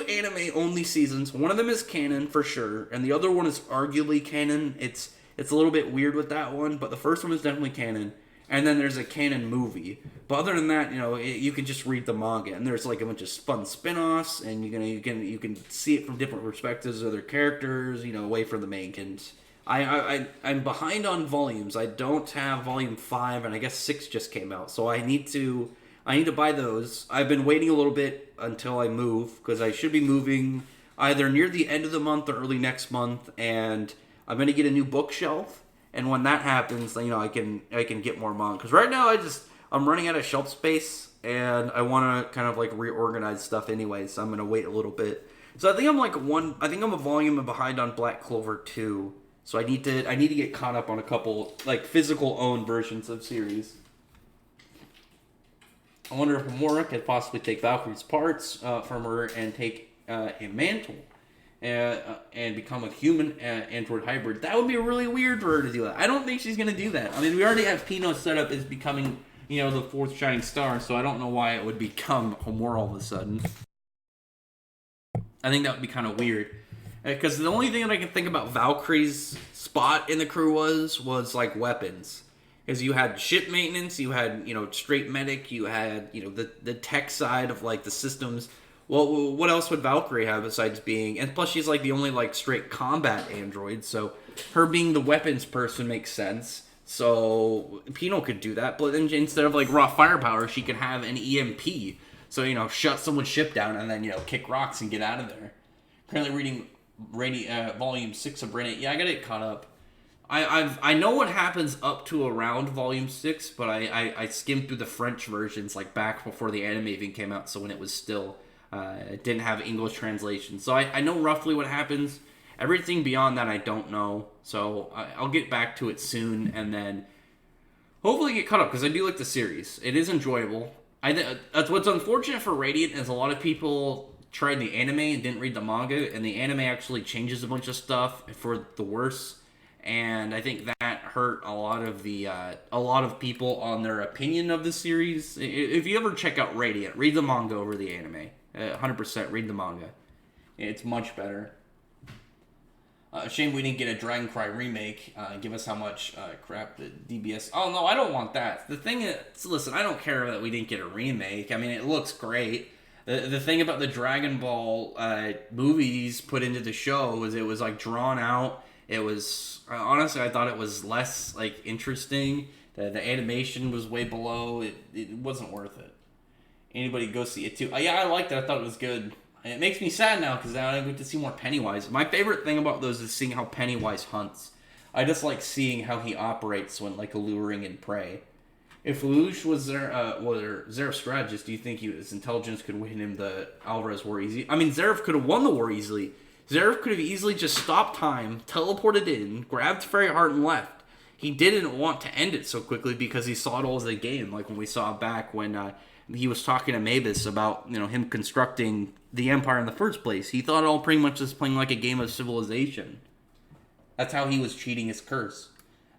anime only seasons. One of them is canon for sure, and the other one is arguably canon. It's a little bit weird with that one, but the first one is definitely canon. And then there's a canon movie. But other than that, you can just read the manga, and there's like a bunch of fun spin-offs, and you can see it from different perspectives of their characters, away from the main. And I'm behind on volumes. I don't have volume 5, and I guess 6 just came out, so I need to buy those. I've been waiting a little bit until I move, because I should be moving either near the end of the month or early next month, and I'm going to get a new bookshelf. And when that happens, I can get more manga. Because right now I'm running out of shelf space, and I want to kind of like reorganize stuff anyway. So I'm gonna wait a little bit. So I think I'm a volume behind on Black Clover 2. So I need to get caught up on a couple like physical owned versions of series. I wonder if Homura could possibly take Valkyrie's parts from her and take a mantle. And become a human android hybrid. That would be really weird for her to do that. I don't think she's going to do that. I mean, we already have Pino set up as becoming, the fourth shining star, so I don't know why it would become Homura all of a sudden. I think that would be kind of weird. Because the only thing that I can think about Valkyrie's spot in the crew was like weapons. Because you had ship maintenance, you had, straight medic, you had, the tech side of like the systems. Well, what else would Valkyrie have besides being... And plus, she's, like, the only, like, straight combat android, so her being the weapons person makes sense. So, Pino could do that, but then instead of, like, raw firepower, she could have an EMP. So, shut someone's ship down and then, kick rocks and get out of there. Currently reading Volume 6 of Brennan. Yeah, I gotta get caught up. I know what happens up to around Volume 6, but I skimmed through the French versions, like, back before the anime even came out, so when it was still... it didn't have English translation. So I know roughly what happens. Everything beyond that I don't know. So I'll get back to it soon and then hopefully get caught up because I do like the series. It is enjoyable. That's what's unfortunate for Radiant is a lot of people tried the anime and didn't read the manga, and the anime actually changes a bunch of stuff for the worse. And I think that hurt a lot of people on their opinion of the series. If you ever check out Radiant, read the manga over the anime. 100% read the manga. It's much better. Shame we didn't get a Dragon Cry remake. Give us how much crap the DBS... Oh, no, I don't want that. The thing is... Listen, I don't care that we didn't get a remake. I mean, it looks great. The thing about the Dragon Ball movies put into the show was it was, like, drawn out. It was... honestly, I thought it was less, like, interesting. The animation was way below. It wasn't worth it. Anybody go see it too. Yeah, I liked it. I thought it was good. And it makes me sad now because now I get to see more Pennywise. My favorite thing about those is seeing how Pennywise hunts. I just like seeing how he operates when like alluring and prey. If Lelouch was Zeref's strategist, do you think his intelligence could win him the Alvarez war easy? I mean, Zeref could have won the war easily. Zeref could have easily just stopped time, teleported in, grabbed Fairy Heart, and left. He didn't want to end it so quickly because he saw it all as a game, like when we saw back when... he was talking to Mavis about, him constructing the Empire in the first place. He thought it all pretty much was playing like a game of Civilization. That's how he was cheating his curse.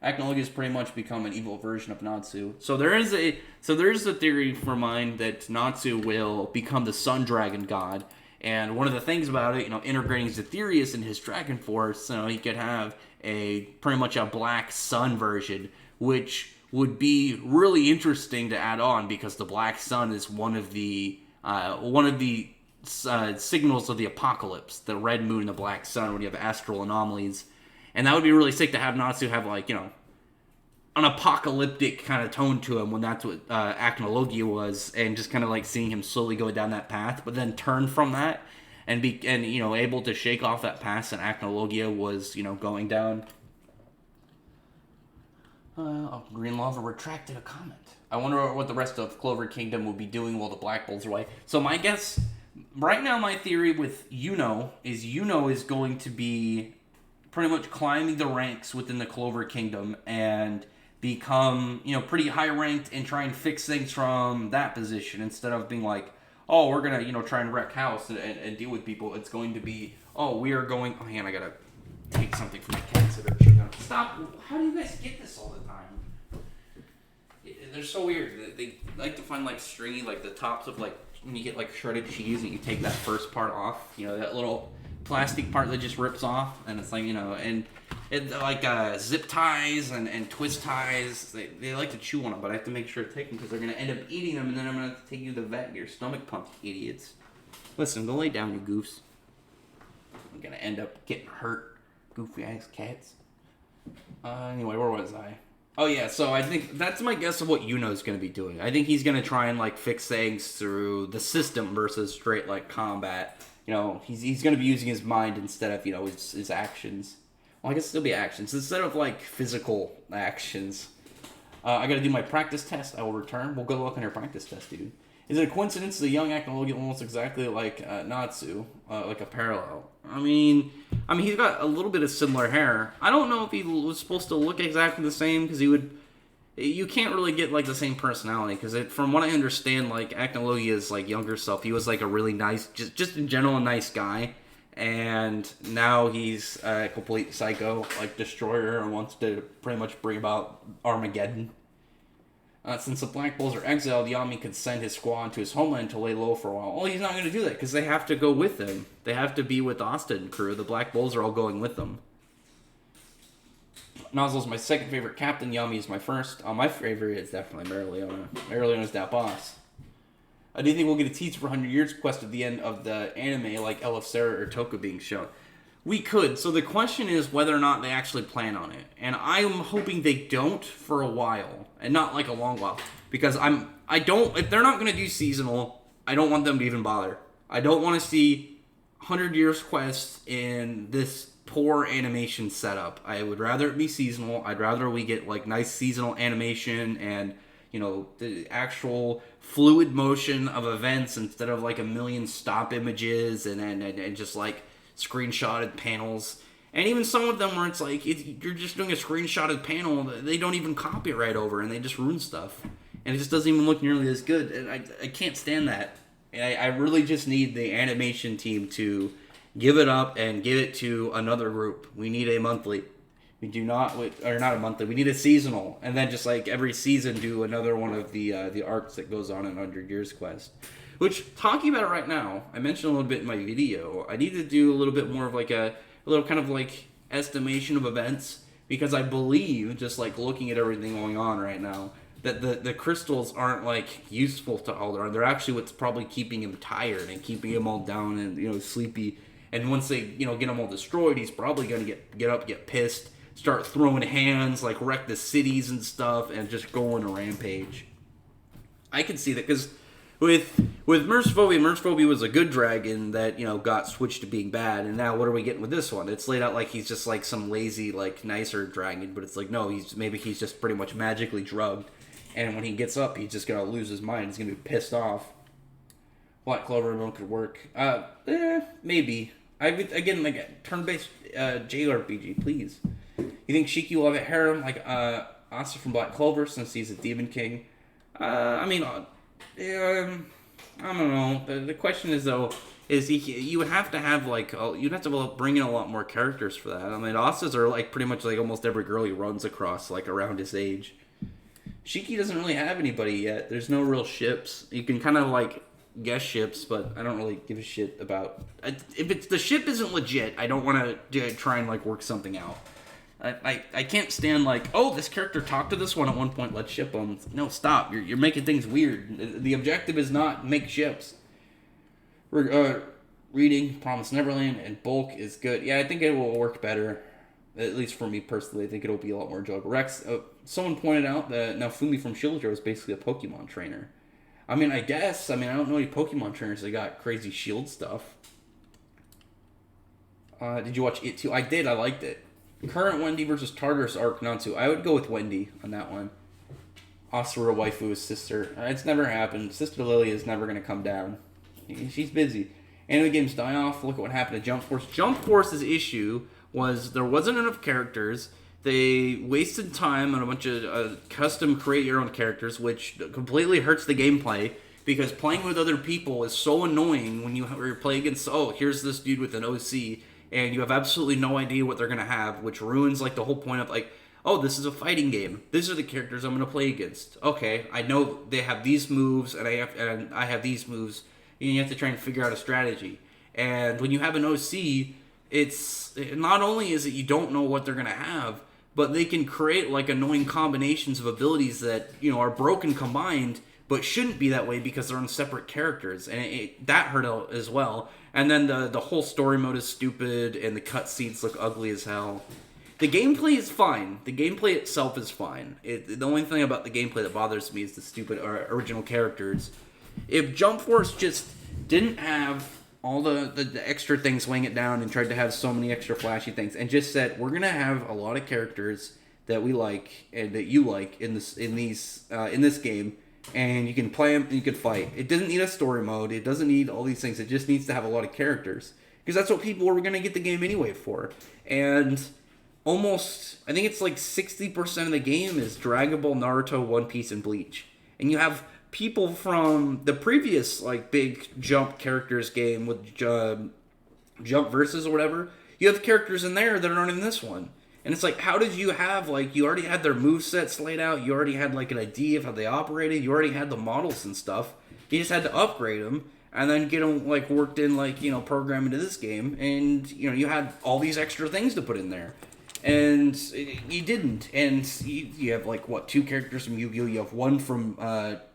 Acnologia has pretty much become an evil version of Natsu. So there is a theory for mine that Natsu will become the Sun Dragon God. And one of the things about it, integrating Zetherius in his Dragon Force, he could have pretty much a Black Sun version, which would be really interesting to add on because the Black Sun is one of the signals of the apocalypse. The red moon and the Black Sun when you have astral anomalies, and that would be really sick to have Natsu have like an apocalyptic kind of tone to him when that's what Acnologia was, and just kind of like seeing him slowly go down that path, but then turn from that and be able to shake off that path that Acnologia was going down. Green Lava retracted a comment. I wonder what the rest of Clover Kingdom will be doing while the Black Bulls are away. So my guess, right now my theory with Yuno is going to be pretty much climbing the ranks within the Clover Kingdom and become, pretty high ranked and try and fix things from that position instead of being like, oh, we're going to, try and wreck house and deal with people. It's going to be, we are going, oh, man, I got to take something from my cats that are chewing on. Stop. How do you guys get this all the time? They're so weird. They like to find, like, stringy, like, the tops of, like, when you get, like, shredded cheese and you take that first part off, that little plastic part that just rips off, and it's like, and it, like, zip ties and twist ties, they like to chew on them, but I have to make sure to take them because they're going to end up eating them, and then I'm going to have to take you to the vet and get your stomach pumped, idiots. Listen, go lay down, you goofs. I'm going to end up getting hurt, goofy-ass cats. Anyway, where was I? Oh, yeah, so I think that's my guess of what Yuno's going to be doing. I think he's going to try and, like, fix things through the system versus straight, like, combat. He's going to be using his mind instead of, his actions. Well, I guess it'll be actions. Instead of, like, physical actions. I got to do my practice test. I will return. Well, good luck on your practice test, dude. Is it a coincidence the young actor will get almost exactly like Natsu? Like a parallel? I mean, he's got a little bit of similar hair. I don't know if he was supposed to look exactly the same, because you can't really get, like, the same personality, because from what I understand, like, Acnologia's, like, younger self, he was, like, a really nice, just in general, a nice guy, and now he's a complete psycho, like, destroyer, and wants to pretty much bring about Armageddon. Since the Black Bulls are exiled, Yami could send his squad to his homeland to lay low for a while. Well, he's not going to do that, because they have to go with him. They have to be with Asta and crew. The Black Bulls are all going with them. Nozzle's my second favorite captain. Yami is my first. My favorite is definitely Mereoleona. Mereoleona's that boss. Do you think we'll get a teaser for 100 Years quest at the end of the anime, like Elf Sarah or Toka being shown? We could. So the question is whether or not they actually plan on it. And I'm hoping they don't for a while. And not like a long while. Because if they're not going to do seasonal, I don't want them to even bother. I don't want to see 100 Years quest in this poor animation setup. I would rather it be seasonal. I'd rather we get, like, nice seasonal animation and, the actual fluid motion of events instead of, like, a million stop images and just, like, screenshotted panels. And even some of them where it's like, you're just doing a screenshotted panel, they don't even copyright over, and they just ruin stuff. And it just doesn't even look nearly as good. And I can't stand that. And I really just need the animation team to give it up and give it to another group. We need a monthly. We do not, or not a monthly, we need a seasonal. And then just like every season do another one of the arcs that goes on in 100 Years Quest. Which, talking about it right now, I mentioned a little bit in my video, I need to do a little bit more of like a little kind of like estimation of events. Because I believe, just like looking at everything going on right now, that the crystals aren't like useful to Alderaan. They're actually what's probably keeping him tired and keeping him all down and sleepy. And once they get him all destroyed, he's probably gonna get up, get pissed, start throwing hands, like wreck the cities and stuff, and just go on a rampage. I can see that because with Mercifobia was a good dragon that got switched to being bad, and now what are we getting with this one? It's laid out like he's just like some lazy, like nicer dragon, but it's like no, he's just pretty much magically drugged. And when he gets up, he's just going to lose his mind. He's going to be pissed off. Black Clover Moon could work. Maybe. Again, like, turn-based JRPG, please. You think Shiki will have a harem like Asta from Black Clover since he's a Demon King? I don't know. The question is, though, you would have to have, like, you'd have to bring in a lot more characters for that. I mean, Astas are, like, pretty much, like, almost every girl he runs across, like, around his age. Shiki doesn't really have anybody yet. There's no real ships. You can kind of, like, guess ships, but I don't really give a shit about... If the ship isn't legit, I don't want to try and, like, work something out. I can't stand, like, oh, this character talked to this one at one point, let's ship them. No, stop. You're making things weird. The objective is not make ships. Reading Promised Neverland and Bulk is good. Yeah, I think it will work better. At least for me personally, I think it'll be a lot more enjoyable. Rex, someone pointed out that Naofumi from Shieldro is basically a Pokemon trainer. I mean, I guess. I don't know any Pokemon trainers that got crazy shield stuff. Did you watch It Too? I did. I liked it. Current Wendy versus Tartarus arc, Natsu. I would go with Wendy on that one. Asura waifu is sister. It's never happened. Sister Lily is never going to come down. She's busy. Anime games die off. Look at what happened to Jump Force. Jump Force's issue was there wasn't enough characters. They wasted time on a bunch of custom create your own characters, which completely hurts the gameplay because playing with other people is so annoying when you play against, oh, here's this dude with an OC, and you have absolutely no idea what they're going to have, which ruins like the whole point of like, oh, this is a fighting game. These are the characters I'm going to play against. Okay, I know they have these moves, and I have these moves, and you have to try and figure out a strategy. And when you have an OC, it's not only is it you don't know what they're going to have, but they can create like annoying combinations of abilities that, you know, are broken combined, but shouldn't be that way because they're on separate characters, and that hurt as well. And then the whole story mode is stupid, and the cutscenes look ugly as hell. The gameplay is fine. The gameplay itself is fine. The only thing about the gameplay that bothers me is the stupid original characters. If Jump Force just didn't have all the extra things weighing it down and tried to have so many extra flashy things and just said, we're going to have a lot of characters that we like and that you like in this game, and you can play them and you can fight. It doesn't need a story mode. It doesn't need all these things. It just needs to have a lot of characters because that's what people were going to get the game anyway for. And almost, I think it's like 60% of the game is Dragon Ball, Naruto, One Piece, and Bleach. And you have people from the previous like big Jump characters game with Jump Versus or whatever. You have characters in there that aren't in this one. And it's like, how did you have, like, you already had their movesets laid out, you already had like an idea of how they operated, you already had the models and stuff. You just had to upgrade them and then get them like worked in, like, you know, programmed into this game, and you know, you had all these extra things to put in there. And you didn't. And you have, like, what, 2 characters from Yu-Gi-Oh! You have one from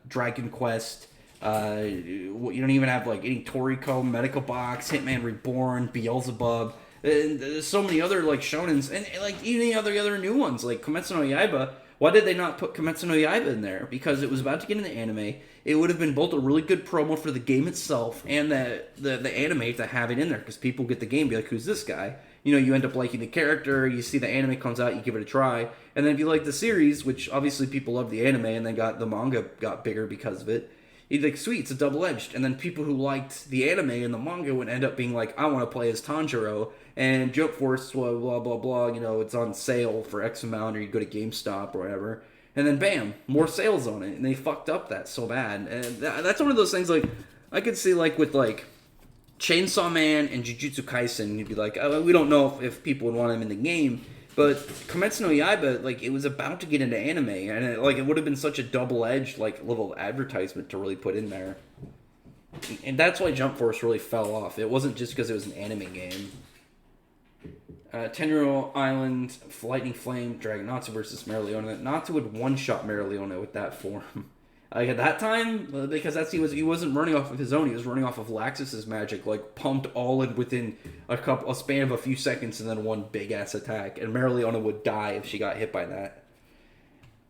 Dragon Quest. You don't even have, like, any Toriko, Medical Box, Hitman Reborn, Beelzebub. And there's so many other, like, shonens. And, like, even the other new ones, like Kimetsu no Yaiba. Why did they not put Kimetsu no Yaiba in there? Because it was about to get into anime. It would have been both a really good promo for the game itself and the anime to have it in there. Because people get the game and be like, who's this guy? You know, you end up liking the character, you see the anime comes out, you give it a try, and then if you like the series, which obviously people love the anime, and then the manga got bigger because of it, you'd like, sweet, it's a double-edged, and then people who liked the anime and the manga would end up being like, I want to play as Tanjiro, and Jump Force, blah, blah, blah, blah, you know, it's on sale for X amount, or you go to GameStop or whatever, and then bam, more sales on it, and they fucked up that so bad, and that's one of those things, like, I could see, like, with, like, Chainsaw Man and Jujutsu Kaisen, you'd be like, oh, we don't know if people would want him in the game, but Kimetsu no Yaiba, like, it was about to get into anime, and it would have been such a double-edged, like, little advertisement to really put in there. And that's why Jump Force really fell off. It wasn't just because it was an anime game. 10-Year-Old Island, Lightning Flame, Dragon Natsu versus Mereoleona. Natsu would one-shot Mereoleona with that form. Like, at that time, because he wasn't running off of his own, he was running off of Laxus's magic, like, pumped all in within a span of a few seconds, and then one big-ass attack, and Mereoleona would die if she got hit by that.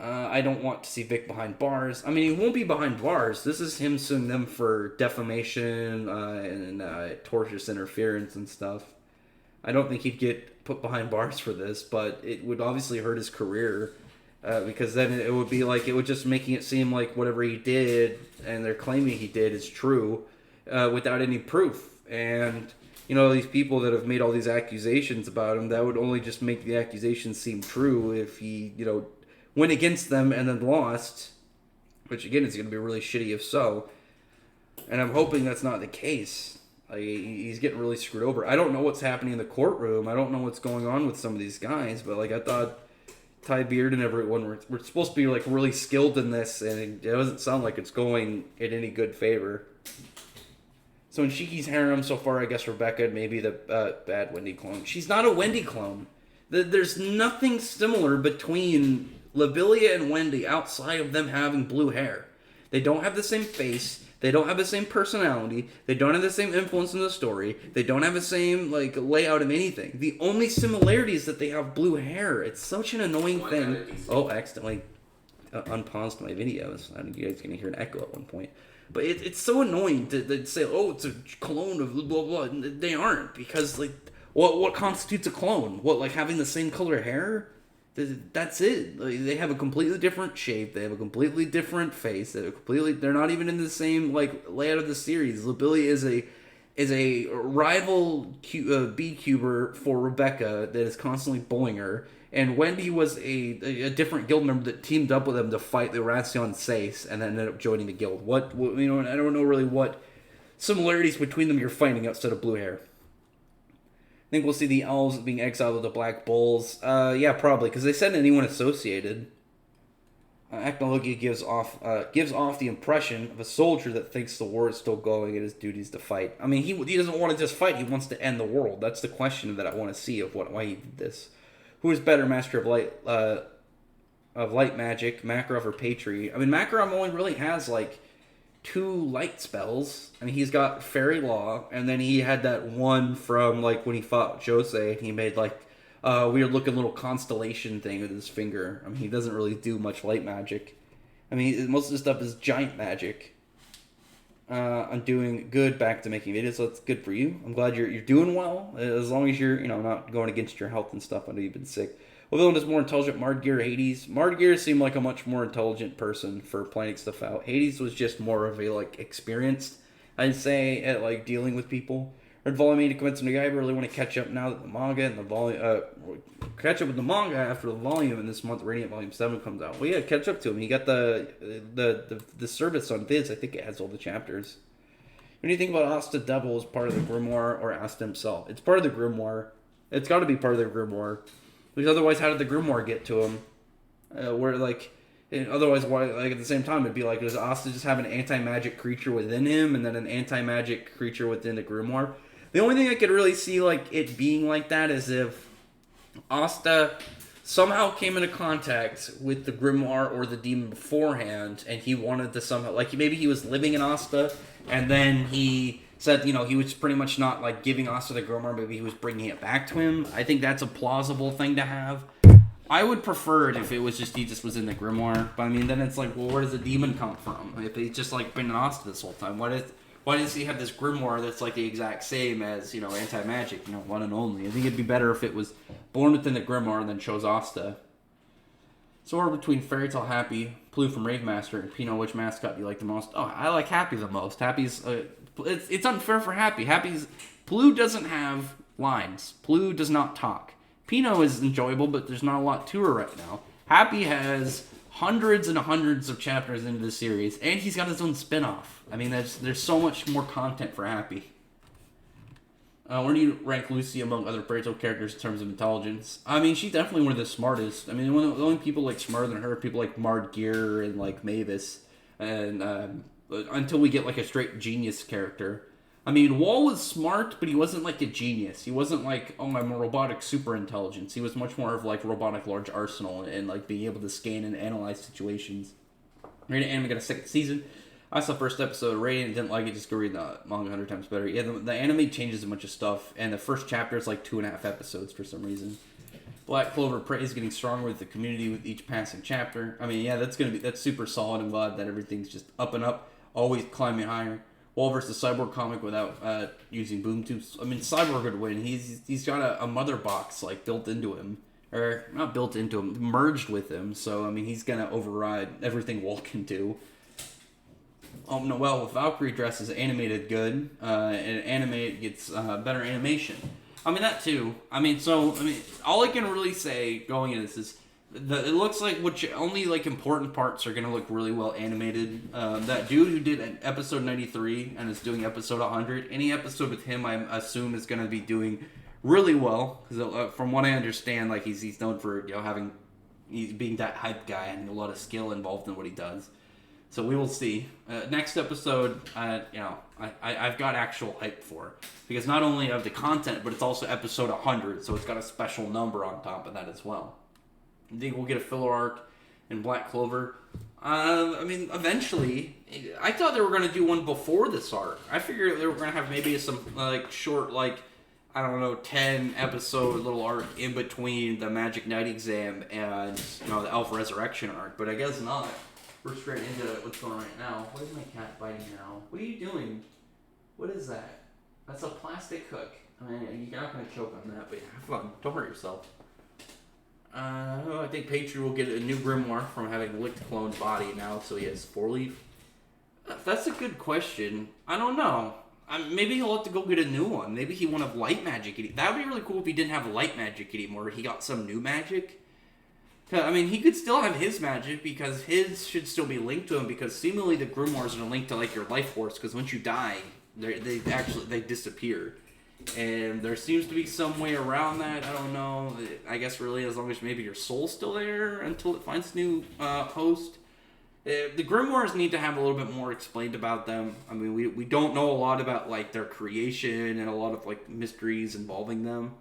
I don't want to see Vic behind bars. I mean, he won't be behind bars. This is him suing them for defamation and tortious interference and stuff. I don't think he'd get put behind bars for this, but it would obviously hurt his career. Because then it would be like, it would just making it seem like whatever he did, and they're claiming he did, is true, without any proof. And, you know, these people that have made all these accusations about him, that would only just make the accusations seem true if he, you know, went against them and then lost, which again is going to be really shitty if so. And I'm hoping that's not the case. Like, he's getting really screwed over. I don't know what's happening in the courtroom. I don't know what's going on with some of these guys, but, like, I thought Ty Beard and everyone we're supposed to be, like, really skilled in this, and it doesn't sound like it's going in any good favor. So in Shiki's harem so far, I guess Rebecca may be the bad Wendy clone. She's not a Wendy clone. There's nothing similar between Labilia and Wendy outside of them having blue hair. They don't have the same face. They don't have the same personality. They don't have the same influence in the story. They don't have the same, like, layout of anything. The only similarity is that they have blue hair. It's such an annoying thing. Oh, I accidentally unpaused my videos. I think you guys are going to hear an echo at one point. But it's so annoying to say, oh, it's a clone of blah, blah, blah. They aren't, because, like, What constitutes a clone? What, like having the same color hair? That's it. Like, they have a completely different shape. They have a completely different face. They're not even in the same like layout of the series. Lily is a rival B cuber for Rebecca that is constantly bullying her. And Wendy was a different guild member that teamed up with them to fight the Racion Sace and then ended up joining the guild. What I don't know really what similarities between them you're finding outside of blue hair. I think we'll see the elves being exiled with the Black Bulls. Yeah, probably, because they said anyone associated. Acnologia gives off the impression of a soldier that thinks the war is still going and his duty is to fight. I mean, he doesn't want to just fight; he wants to end the world. That's the question that I want to see of why he did this. Who is better, Master of Light Magic, Makarov or Patri? I mean, Makarov only really has like 2 light spells. I mean, he's got Fairy Law, and then he had that one from like when he fought Jose, and he made like a weird looking little constellation thing with his finger. I mean, he doesn't really do much light magic. I mean, most of the stuff is giant magic. I'm doing good back to making videos, so that's good for you. I'm glad you're doing well, as long as you're not going against your health and stuff. I know you've been sick. What villain is more intelligent, Mardgear or Hades? Mardgear seemed like a much more intelligent person for planning stuff out. Hades was just more of a, like, experienced, I'd say, at, like, dealing with people. Read volume 8 to convince me, I really want to catch up now that the manga and the volume, catch up with the manga after the volume, and this month Radiant Volume 7 comes out. Well, yeah, catch up to him. He got the service on Viz. I think it has all the chapters. When do you think about Asta Devil as part of the Grimoire or Asta himself? It's part of the Grimoire. It's got to be part of the Grimoire. Because otherwise, how did the Grimoire get to him? Otherwise, why? Like at the same time, it'd be like, does Asta just have an anti-magic creature within him, and then an anti-magic creature within the Grimoire? The only thing I could really see like it being like that is if Asta somehow came into contact with the Grimoire or the demon beforehand, and he wanted to somehow, like maybe he was living in Asta, and then he said, he was pretty much not like giving Asta the Grimoire, maybe he was bringing it back to him. I think that's a plausible thing to have. I would prefer it if it was just he just was in the Grimoire, but I mean, then it's like, well, where does the demon come from? If he's just like been in Asta this whole time, why does he have this Grimoire that's like the exact same as, anti-magic, one and only? I think it'd be better if it was born within the Grimoire and then chose Asta. So we're between Fairy Tale Happy, Blue from Rave Master, and Pino, which mascot do you like the most? Oh, I like Happy the most. Happy's, it's unfair for Happy. Blue doesn't have lines. Blue does not talk. Pino is enjoyable, but there's not a lot to her right now. Happy has hundreds and hundreds of chapters into the series, and he's got his own spin-off. I mean, there's so much more content for Happy. Where do you rank Lucy among other Fairy Tail characters in terms of intelligence? I mean, she's definitely one of the smartest. I mean, the only people like smarter than her are people like Mardgear and like Mavis, and until we get like a straight genius character. I mean, Wall was smart, but he wasn't like a genius. He wasn't like, I'm a robotic super intelligence. He was much more of like robotic large arsenal and like being able to scan and analyze situations. Radiant Anime got a 2nd season. I saw the first episode of Radiant, didn't like it, just go read the manga 100 times better. Yeah, the anime changes a bunch of stuff, and the first chapter is like 2.5 episodes for some reason. Black Clover Prey is getting stronger with the community with each passing chapter. I mean, yeah, that's super solid. I'm glad that everything's just up and up, always climbing higher. Wall versus Cyborg comic without using boom tubes. I mean, Cyborg would win. He's got a mother box like built into him, or not built into him, merged with him. So I mean, he's gonna override everything Wall can do. Noelle with Valkyrie dress is animated good, and anime gets better animation. I mean that too. I mean, all I can really say going into this is it looks like only like important parts are gonna look really well animated. That dude who did an episode 93 and is doing episode 100, any episode with him, I assume is gonna be doing really well because from what I understand, like he's known for he's being that hype guy and a lot of skill involved in what he does. So we will see. Next episode, I've got actual hype for because not only of the content, but it's also episode 100, so it's got a special number on top of that as well. I think we'll get a filler arc in Black Clover. I mean, eventually. I thought they were going to do one before this arc. I figured they were going to have maybe some short, 10 episode little arc in between the Magic Knight exam and the Elf Resurrection arc, but I guess not. We're straight into what's going on right now. What is my cat biting now? What are you doing? What is that? That's a plastic hook. You're not gonna choke on that, but have fun. Don't hurt yourself. I think Patreon will get a new grimoire from having licked clone body now, so he has 4-leaf. That's a good question. I don't know. Maybe he'll have to go get a new one. Maybe he won't have light magic. That would be really cool if he didn't have light magic anymore. He got some new magic. I mean, he could still have his magic because his should still be linked to him because seemingly the grimoires are linked to like your life force because once you die, they disappear. And there seems to be some way around that. I don't know. I guess really as long as maybe your soul's still there until it finds a new host. The grimoires need to have a little bit more explained about them. I mean, we don't know a lot about like their creation and a lot of like mysteries involving them.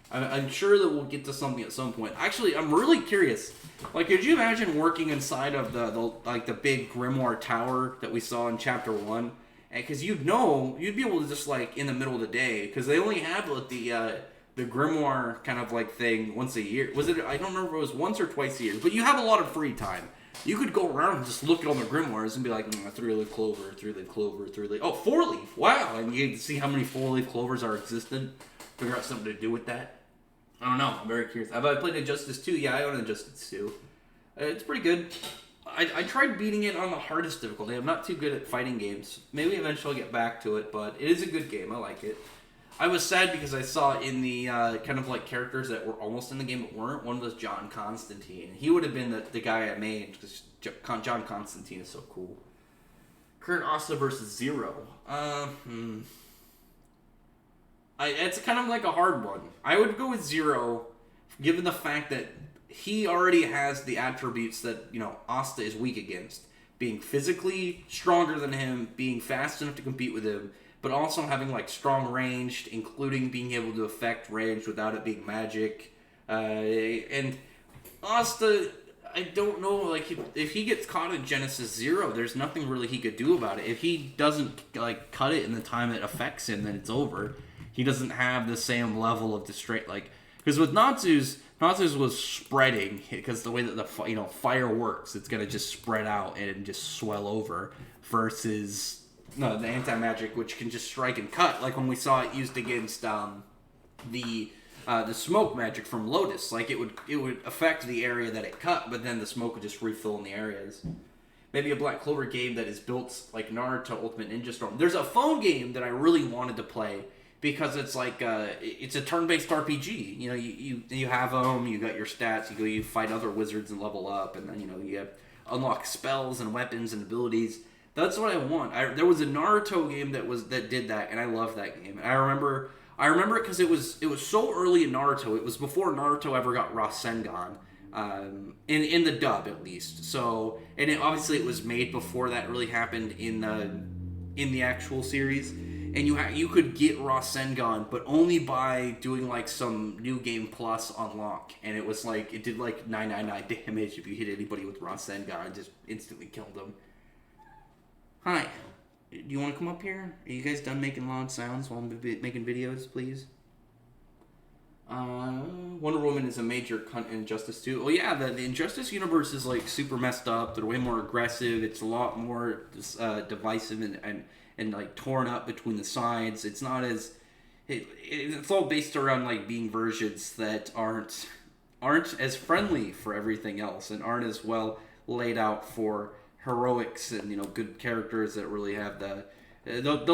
I'm sure that we'll get to something at some point. Actually, I'm really curious. Like, could you imagine working inside of the big grimoire tower that we saw in Chapter 1? Because you'd be able to just, like, in the middle of the day, because they only have, like, the grimoire kind of, like, thing once a year. Was it, I don't remember if it was once or twice a year, but you have a lot of free time. You could go around and just look at all the grimoires and be like, 3-leaf clover, 3-leaf clover, 3-leaf, 4-leaf, wow! And you can see how many 4-leaf clovers are existent, figure out something to do with that. I don't know. I'm very curious. Have I played Injustice 2? Yeah, I own Injustice 2. It's pretty good. I tried beating it on the hardest difficulty. I'm not too good at fighting games. Maybe eventually I'll get back to it, but it is a good game. I like it. I was sad because I saw in the kind of like characters that were almost in the game but weren't. One was John Constantine. He would have been the guy I made because John Constantine is so cool. Current Asta versus Zero. It's kind of like a hard one. I would go with Zero, given the fact that he already has the attributes that, Asta is weak against. Being physically stronger than him, being fast enough to compete with him, but also having, like, strong range, including being able to affect range without it being magic. And Asta, I don't know, like, if he gets caught in Genesis Zero, there's nothing really he could do about it. If he doesn't, like, cut it in the time it affects him, then it's over. He doesn't have the same level of because with Natsu's was spreading because the way that the fire works, it's gonna just spread out and just swell over. Versus the anti-magic, which can just strike and cut, like when we saw it used against the smoke magic from Lotus. Like it would affect the area that it cut, but then the smoke would just refill in the areas. Maybe a Black Clover game that is built like Naruto Ultimate Ninja Storm. There's a phone game that I really wanted to play. Because it's like it's a turn-based RPG. You have them, you got your stats, you fight other wizards and level up, and then you have unlock spells and weapons and abilities. That's what I want. There was a Naruto game that did that, and I love that game. And I remember it because it was so early in Naruto. It was before Naruto ever got Rasengan, in the dub at least. So, and obviously it was made before that really happened in the actual series. And you could get Rasengan, but only by doing like some new game plus unlock. And it was like, it did like 999 damage if you hit anybody with Rasengan and just instantly killed them. Hi, do you want to come up here? Are you guys done making loud sounds while I'm making videos, please? Wonder Woman is a major cunt in Injustice 2. Well, yeah, the Injustice universe is like super messed up. They're way more aggressive. It's a lot more divisive and like torn up between the sides. It's not as it's all based around like being versions that aren't as friendly for everything else and aren't as well laid out for heroics and good characters that really have the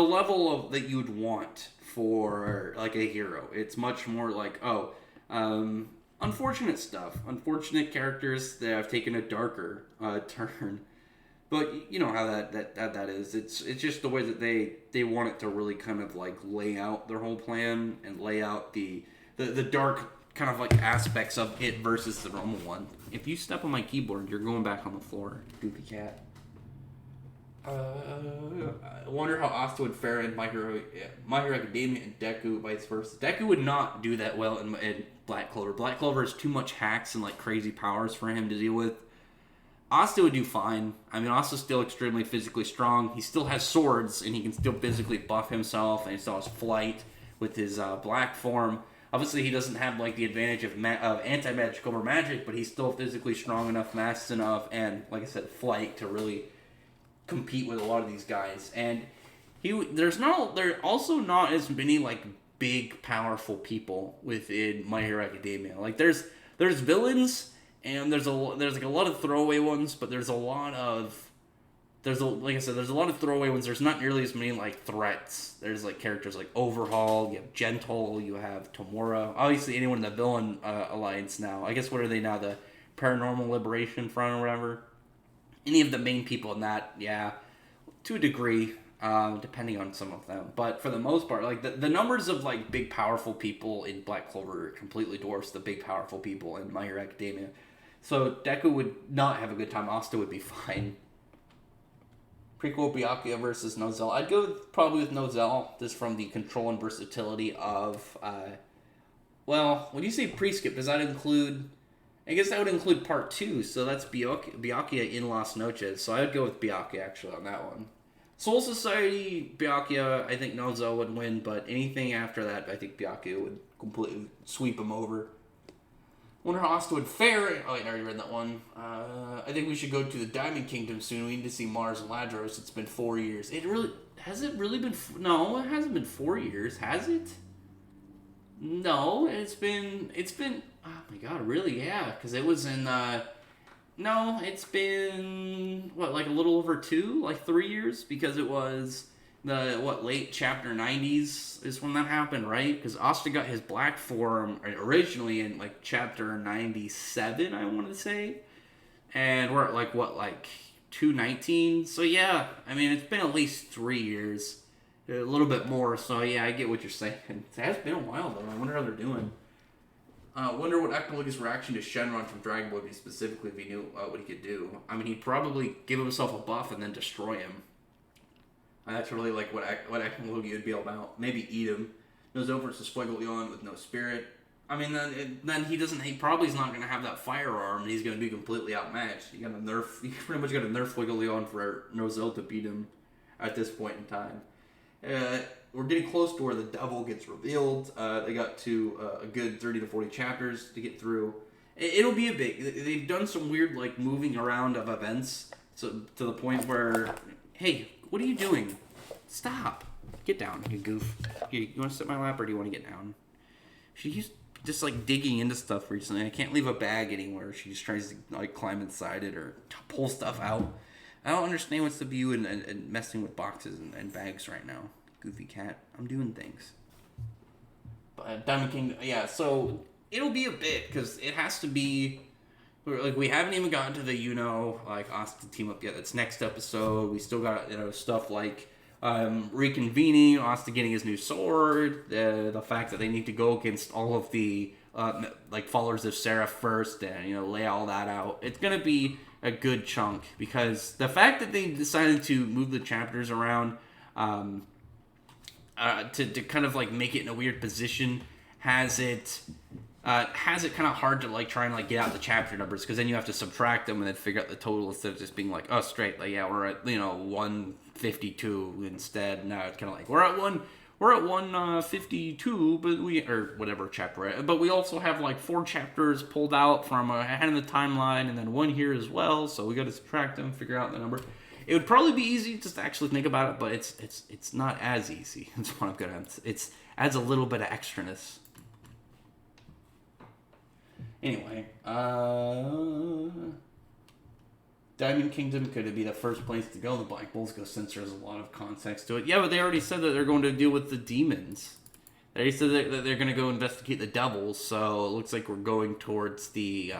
level of that you'd want for like a hero. It's much more like unfortunate stuff, unfortunate characters that have taken a darker turn. But you know how that is. It's just the way that they want it to really kind of like lay out their whole plan and lay out the dark kind of like aspects of it versus the normal one. If you step on my keyboard, you're going back on the floor, goofy cat. I wonder how Asta would fare in My Hero Academia and Deku, vice versa. Deku would not do that well in Black Clover. Black Clover has too much hacks and like crazy powers for him to deal with. Asta would do fine. I mean, Asta's still extremely physically strong. He still has swords, and he can still physically buff himself, and he still has flight with his black form. Obviously, he doesn't have like the advantage of anti-magic over magic, but he's still physically strong enough, fast enough, and like I said, flight to really compete with a lot of these guys. And there are also not as many like big, powerful people within My Hero Academia. Like there's villains and there's like a lot of throwaway ones, but there's a lot of like I said, there's a lot of throwaway ones. There's not nearly as many like threats. There's like characters like Overhaul, you have Gentle, you have Tomura. Obviously, anyone in the villain alliance now. I guess what are they now? The Paranormal Liberation Front or whatever. Any of the main people in that, yeah, to a degree, depending on some of them. But for the most part, like the numbers of like big powerful people in Black Clover completely dwarfs the big powerful people in My Hero Academia. So Deku would not have a good time. Asta would be fine. Prequel Byakuya versus Nozel. I'd go probably with Nozel, just from the control and versatility of, well, when you say pre-skip, does that include, I guess that would include part 2, so that's Byakuya in Las Noches, so I would go with Byakuya actually on that one. Soul Society, Byakuya, I think Nozel would win, but anything after that, I think Byakuya would completely sweep him over. Wonder how Asta would fare. Oh, I already read that one. I think we should go to the Diamond Kingdom soon. We need to see Mars and Ladros. It's been 4 years. Has it really been? No, it hasn't been 4 years, has it? No, it's been. Oh my god, really? Yeah, because it was in. No, it's been what, like a little over 2, like 3 years, because it was the late chapter 90s is when that happened, right? Because Asta got his black form originally in like chapter 97, I want to say, and we're at like 219. So yeah, I mean it's been at least 3 years, a little bit more. So yeah, I get what you're saying. It has been a while though. I wonder how they're doing. Wonder what Akamaluga's reaction to Shenron from Dragon Ball would be, specifically if he knew what he could do. I mean, he'd probably give himself a buff and then destroy him. That's really like what Akamaluga would be all about. Maybe eat him. Nozo versus Fuegoleon with no spirit. I mean, then he probably is not going to have that firearm. He's going to be completely outmatched. You pretty much got to nerf Fuegoleon for Nozo to beat him at this point in time. We're getting close to where the devil gets revealed. They got to a good 30 to 40 chapters to get through. It'll be a big. They've done some weird like moving around of events, so to the point where, hey, what are you doing? Stop! Get down, you goof. You want to sit in my lap or do you want to get down? She's just like digging into stuff recently. I can't leave a bag anywhere. She just tries to like climb inside it or pull stuff out. I don't understand what's the view and messing with boxes and bags right now. Goofy cat. I'm doing things. But Diamond King, yeah, so it'll be a bit, because it has to be, like, we haven't even gotten to the, like, Asta team up yet. That's next episode. We still got, stuff like reconvening, Asta getting his new sword, the fact that they need to go against all of the, like, followers of Seraph first, and, lay all that out. It's going to be a good chunk, because the fact that they decided to move the chapters around, to kind of like make it in a weird position has it kind of hard to like try and like get out the chapter numbers, because then you have to subtract them and then figure out the total instead of just being like, oh, straight, like, yeah, we're at 152 instead. Now it's kind of like we're at 152, but or whatever chapter, but we also have like 4 chapters pulled out from ahead of the timeline, and then 1 here as well, so we got to subtract them, figure out the number. It would probably be easy just to actually think about it, but it's not as easy. That's what I'm gonna. It adds a little bit of extraness. Anyway, Diamond Kingdom could be the first place to go. The Black Bulls go, since there's a lot of context to it. Yeah, but they already said that they're going to deal with the demons. They already said that they're going to go investigate the devils. So it looks like we're going towards the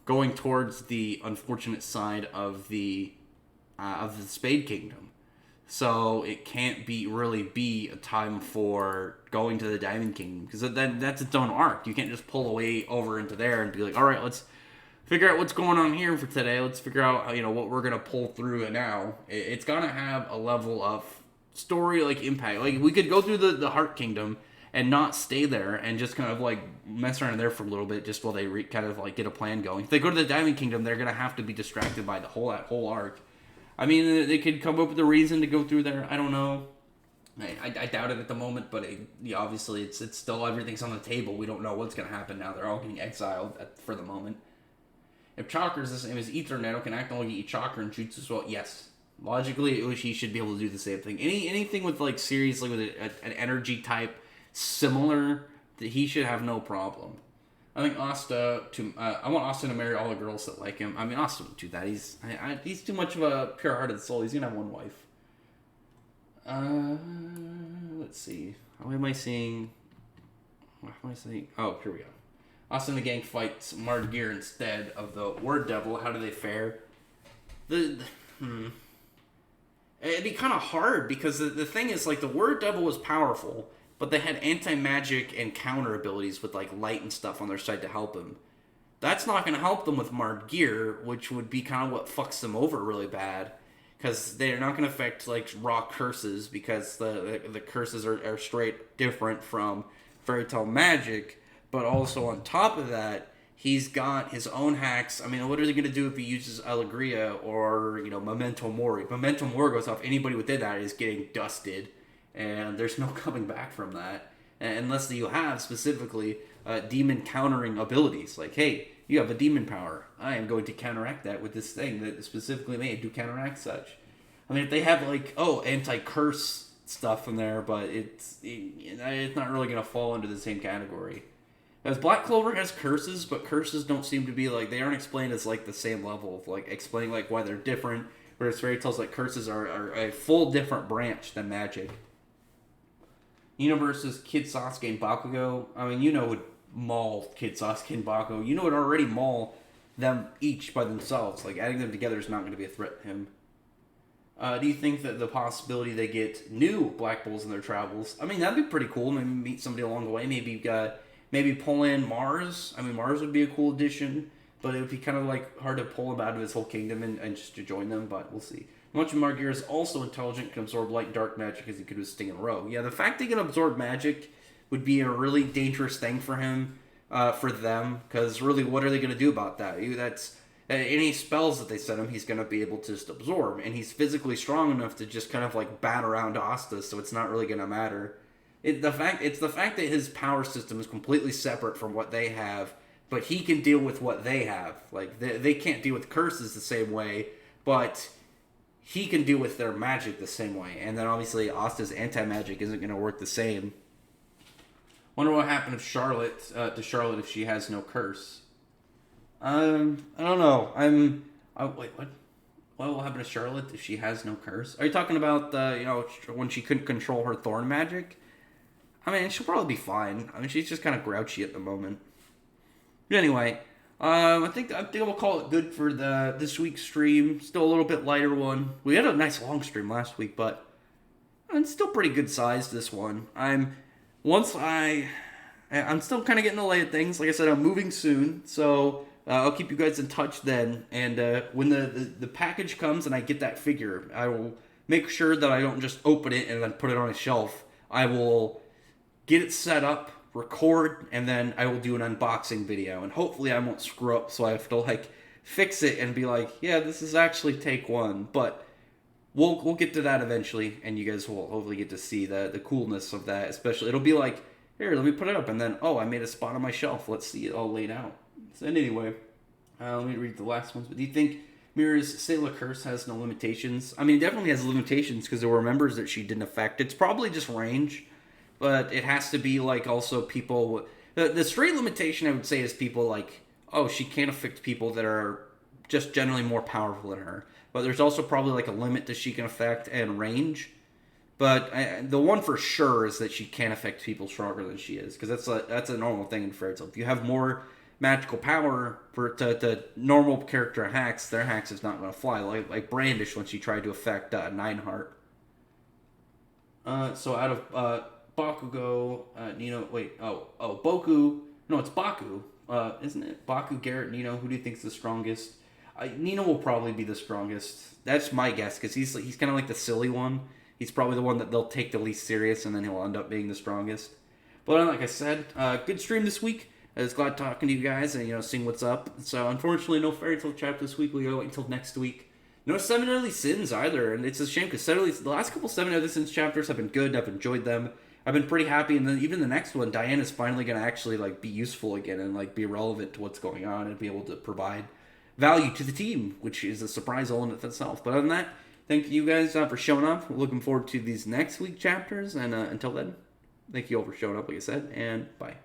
unfortunate side of the Spade Kingdom. So it can't really be a time for going to the Diamond Kingdom, because then that's its own arc. You can't just pull away over into there and be like, all right, let's figure out what's going on here for today. Let's figure out what we're gonna pull through now. It's gonna have a level of story like impact. Like we could go through the Heart Kingdom and not stay there and just kind of like mess around there for a little bit just while they kind of like get a plan going. If they go to the Diamond Kingdom, they're gonna have to be distracted by that whole arc. I mean, they could come up with a reason to go through there. I don't know. I doubt it at the moment, but obviously it's still, everything's on the table. We don't know what's going to happen now. They're all getting exiled for the moment. If chakra is the same as Ethernet, can Akamaluga eat chakra and jutsu as well? Yes. Logically, he should be able to do the same thing. Anything with, like, seriously with an energy type similar, that he should have no problem. I think I want Asta to marry all the girls that like him. I mean, Asta wouldn't do that. He's too much of a pure-hearted soul. He's gonna have one wife. Let's see. What am I seeing? Oh, here we go. Asta and the gang fights Margear instead of the Word Devil. How do they fare? It'd be kind of hard because the thing is, like, the Word Devil was powerful, but they had anti-magic and counter abilities with, like, light and stuff on their side to help him. That's not going to help them with Margear, which would be kind of what fucks them over really bad. Because they're not going to affect, like, raw curses, because the curses are straight different from fairy tale magic. But also on top of that, he's got his own hacks. I mean, what are they going to do if he uses Alegria or, Memento Mori? Memento Mori goes off. Anybody within that is getting dusted. And there's no coming back from that. Unless you have, specifically, demon countering abilities. Like, hey, you have a demon power. I am going to counteract that with this thing that is specifically made to counteract such. I mean, if they have, like, anti-curse stuff in there, but it's not really going to fall into the same category. As Black Clover has curses, but curses don't seem to be, like, they aren't explained as, like, the same level of, like, explaining, like, why they're different. Whereas Fairy Tale's, like, curses are a full different branch than magic. Versus Kid Sasuke and Bakugo. I mean, would maul Kid Sasuke and Bakugo. Would already maul them each by themselves. Like, adding them together is not going to be a threat to him. Do you think that the possibility they get new Black Bulls in their travels? I mean, that'd be pretty cool. Maybe meet somebody along the way. Maybe pull in Mars. I mean, Mars would be a cool addition, but it would be kind of, like, hard to pull him out of his whole kingdom and just to join them, but we'll see. Much of Margear is also intelligent, can absorb light and dark magic as he could with Sting and Rogue. Yeah, the fact he can absorb magic would be a really dangerous thing for him, for them, because really, what are they going to do about that? That's any spells that they send him, he's going to be able to just absorb, and he's physically strong enough to just kind of, like, bat around Asta, so it's not really going to matter. It's the fact that his power system is completely separate from what they have, but he can deal with what they have. Like, they can't deal with curses the same way, but he can deal with their magic the same way. And then obviously Asta's anti-magic isn't going to work the same. Wonder what happened to Charlotte if she has no curse. I don't know. Wait, what? What will happen to Charlotte if she has no curse? Are you talking about when she couldn't control her thorn magic? I mean, she'll probably be fine. I mean, she's just kind of grouchy at the moment. But anyway, I think we'll call it good for this week's stream. Still a little bit lighter one. We had a nice long stream last week, but it's still pretty good size, this one. I'm still kind of getting the lay of things. Like I said, I'm moving soon, so I'll keep you guys in touch then. And when the package comes and I get that figure, I will make sure that I don't just open it and then put it on a shelf. I will get it set up, record, and then I will do an unboxing video. And hopefully I won't screw up, so I have to, like, fix it and be like, yeah, this is actually take one. But we'll get to that eventually, and you guys will hopefully get to see the coolness of that. Especially, it'll be like, here, let me put it up, and then, oh, I made a spot on my shelf. Let's see it all laid out. So anyway, let me read the last ones. But do you think Mira's Sailor Curse has no limitations? I mean, it definitely has limitations because there were members that she didn't affect. It's probably just range. But it has to be, like, also people... The straight limitation, I would say, is people like, oh, she can't affect people that are just generally more powerful than her. But there's also probably, like, a limit that she can affect and range. But the one for sure is that she can't affect people stronger than she is. Because that's a normal thing in Fairy Tail. If you have more magical power to normal character hacks, their hacks is not going to fly. Like Brandish when she tried to affect Nineheart. So out of... Bakugo, Boku. No, it's Baku, isn't it? Baku, Garrett, Nino. Who do you think's the strongest? Nino will probably be the strongest. That's my guess, because he's kind of like the silly one. He's probably the one that they'll take the least serious, and then he'll end up being the strongest. But like I said, good stream this week. I was glad talking to you guys and seeing what's up. So unfortunately, no Fairy Tail chapter this week. We gotta wait until next week. No 7 Deadly Sins either, and it's a shame because the last couple 7 Deadly Sins chapters have been good. I've enjoyed them. I've been pretty happy, and then even the next one, Diana's finally going to actually be useful again and be relevant to what's going on and be able to provide value to the team, which is a surprise all in itself. But other than that, thank you guys for showing up. We're looking forward to these next week chapters, and until then, Thank you all for showing up, like I said, and bye.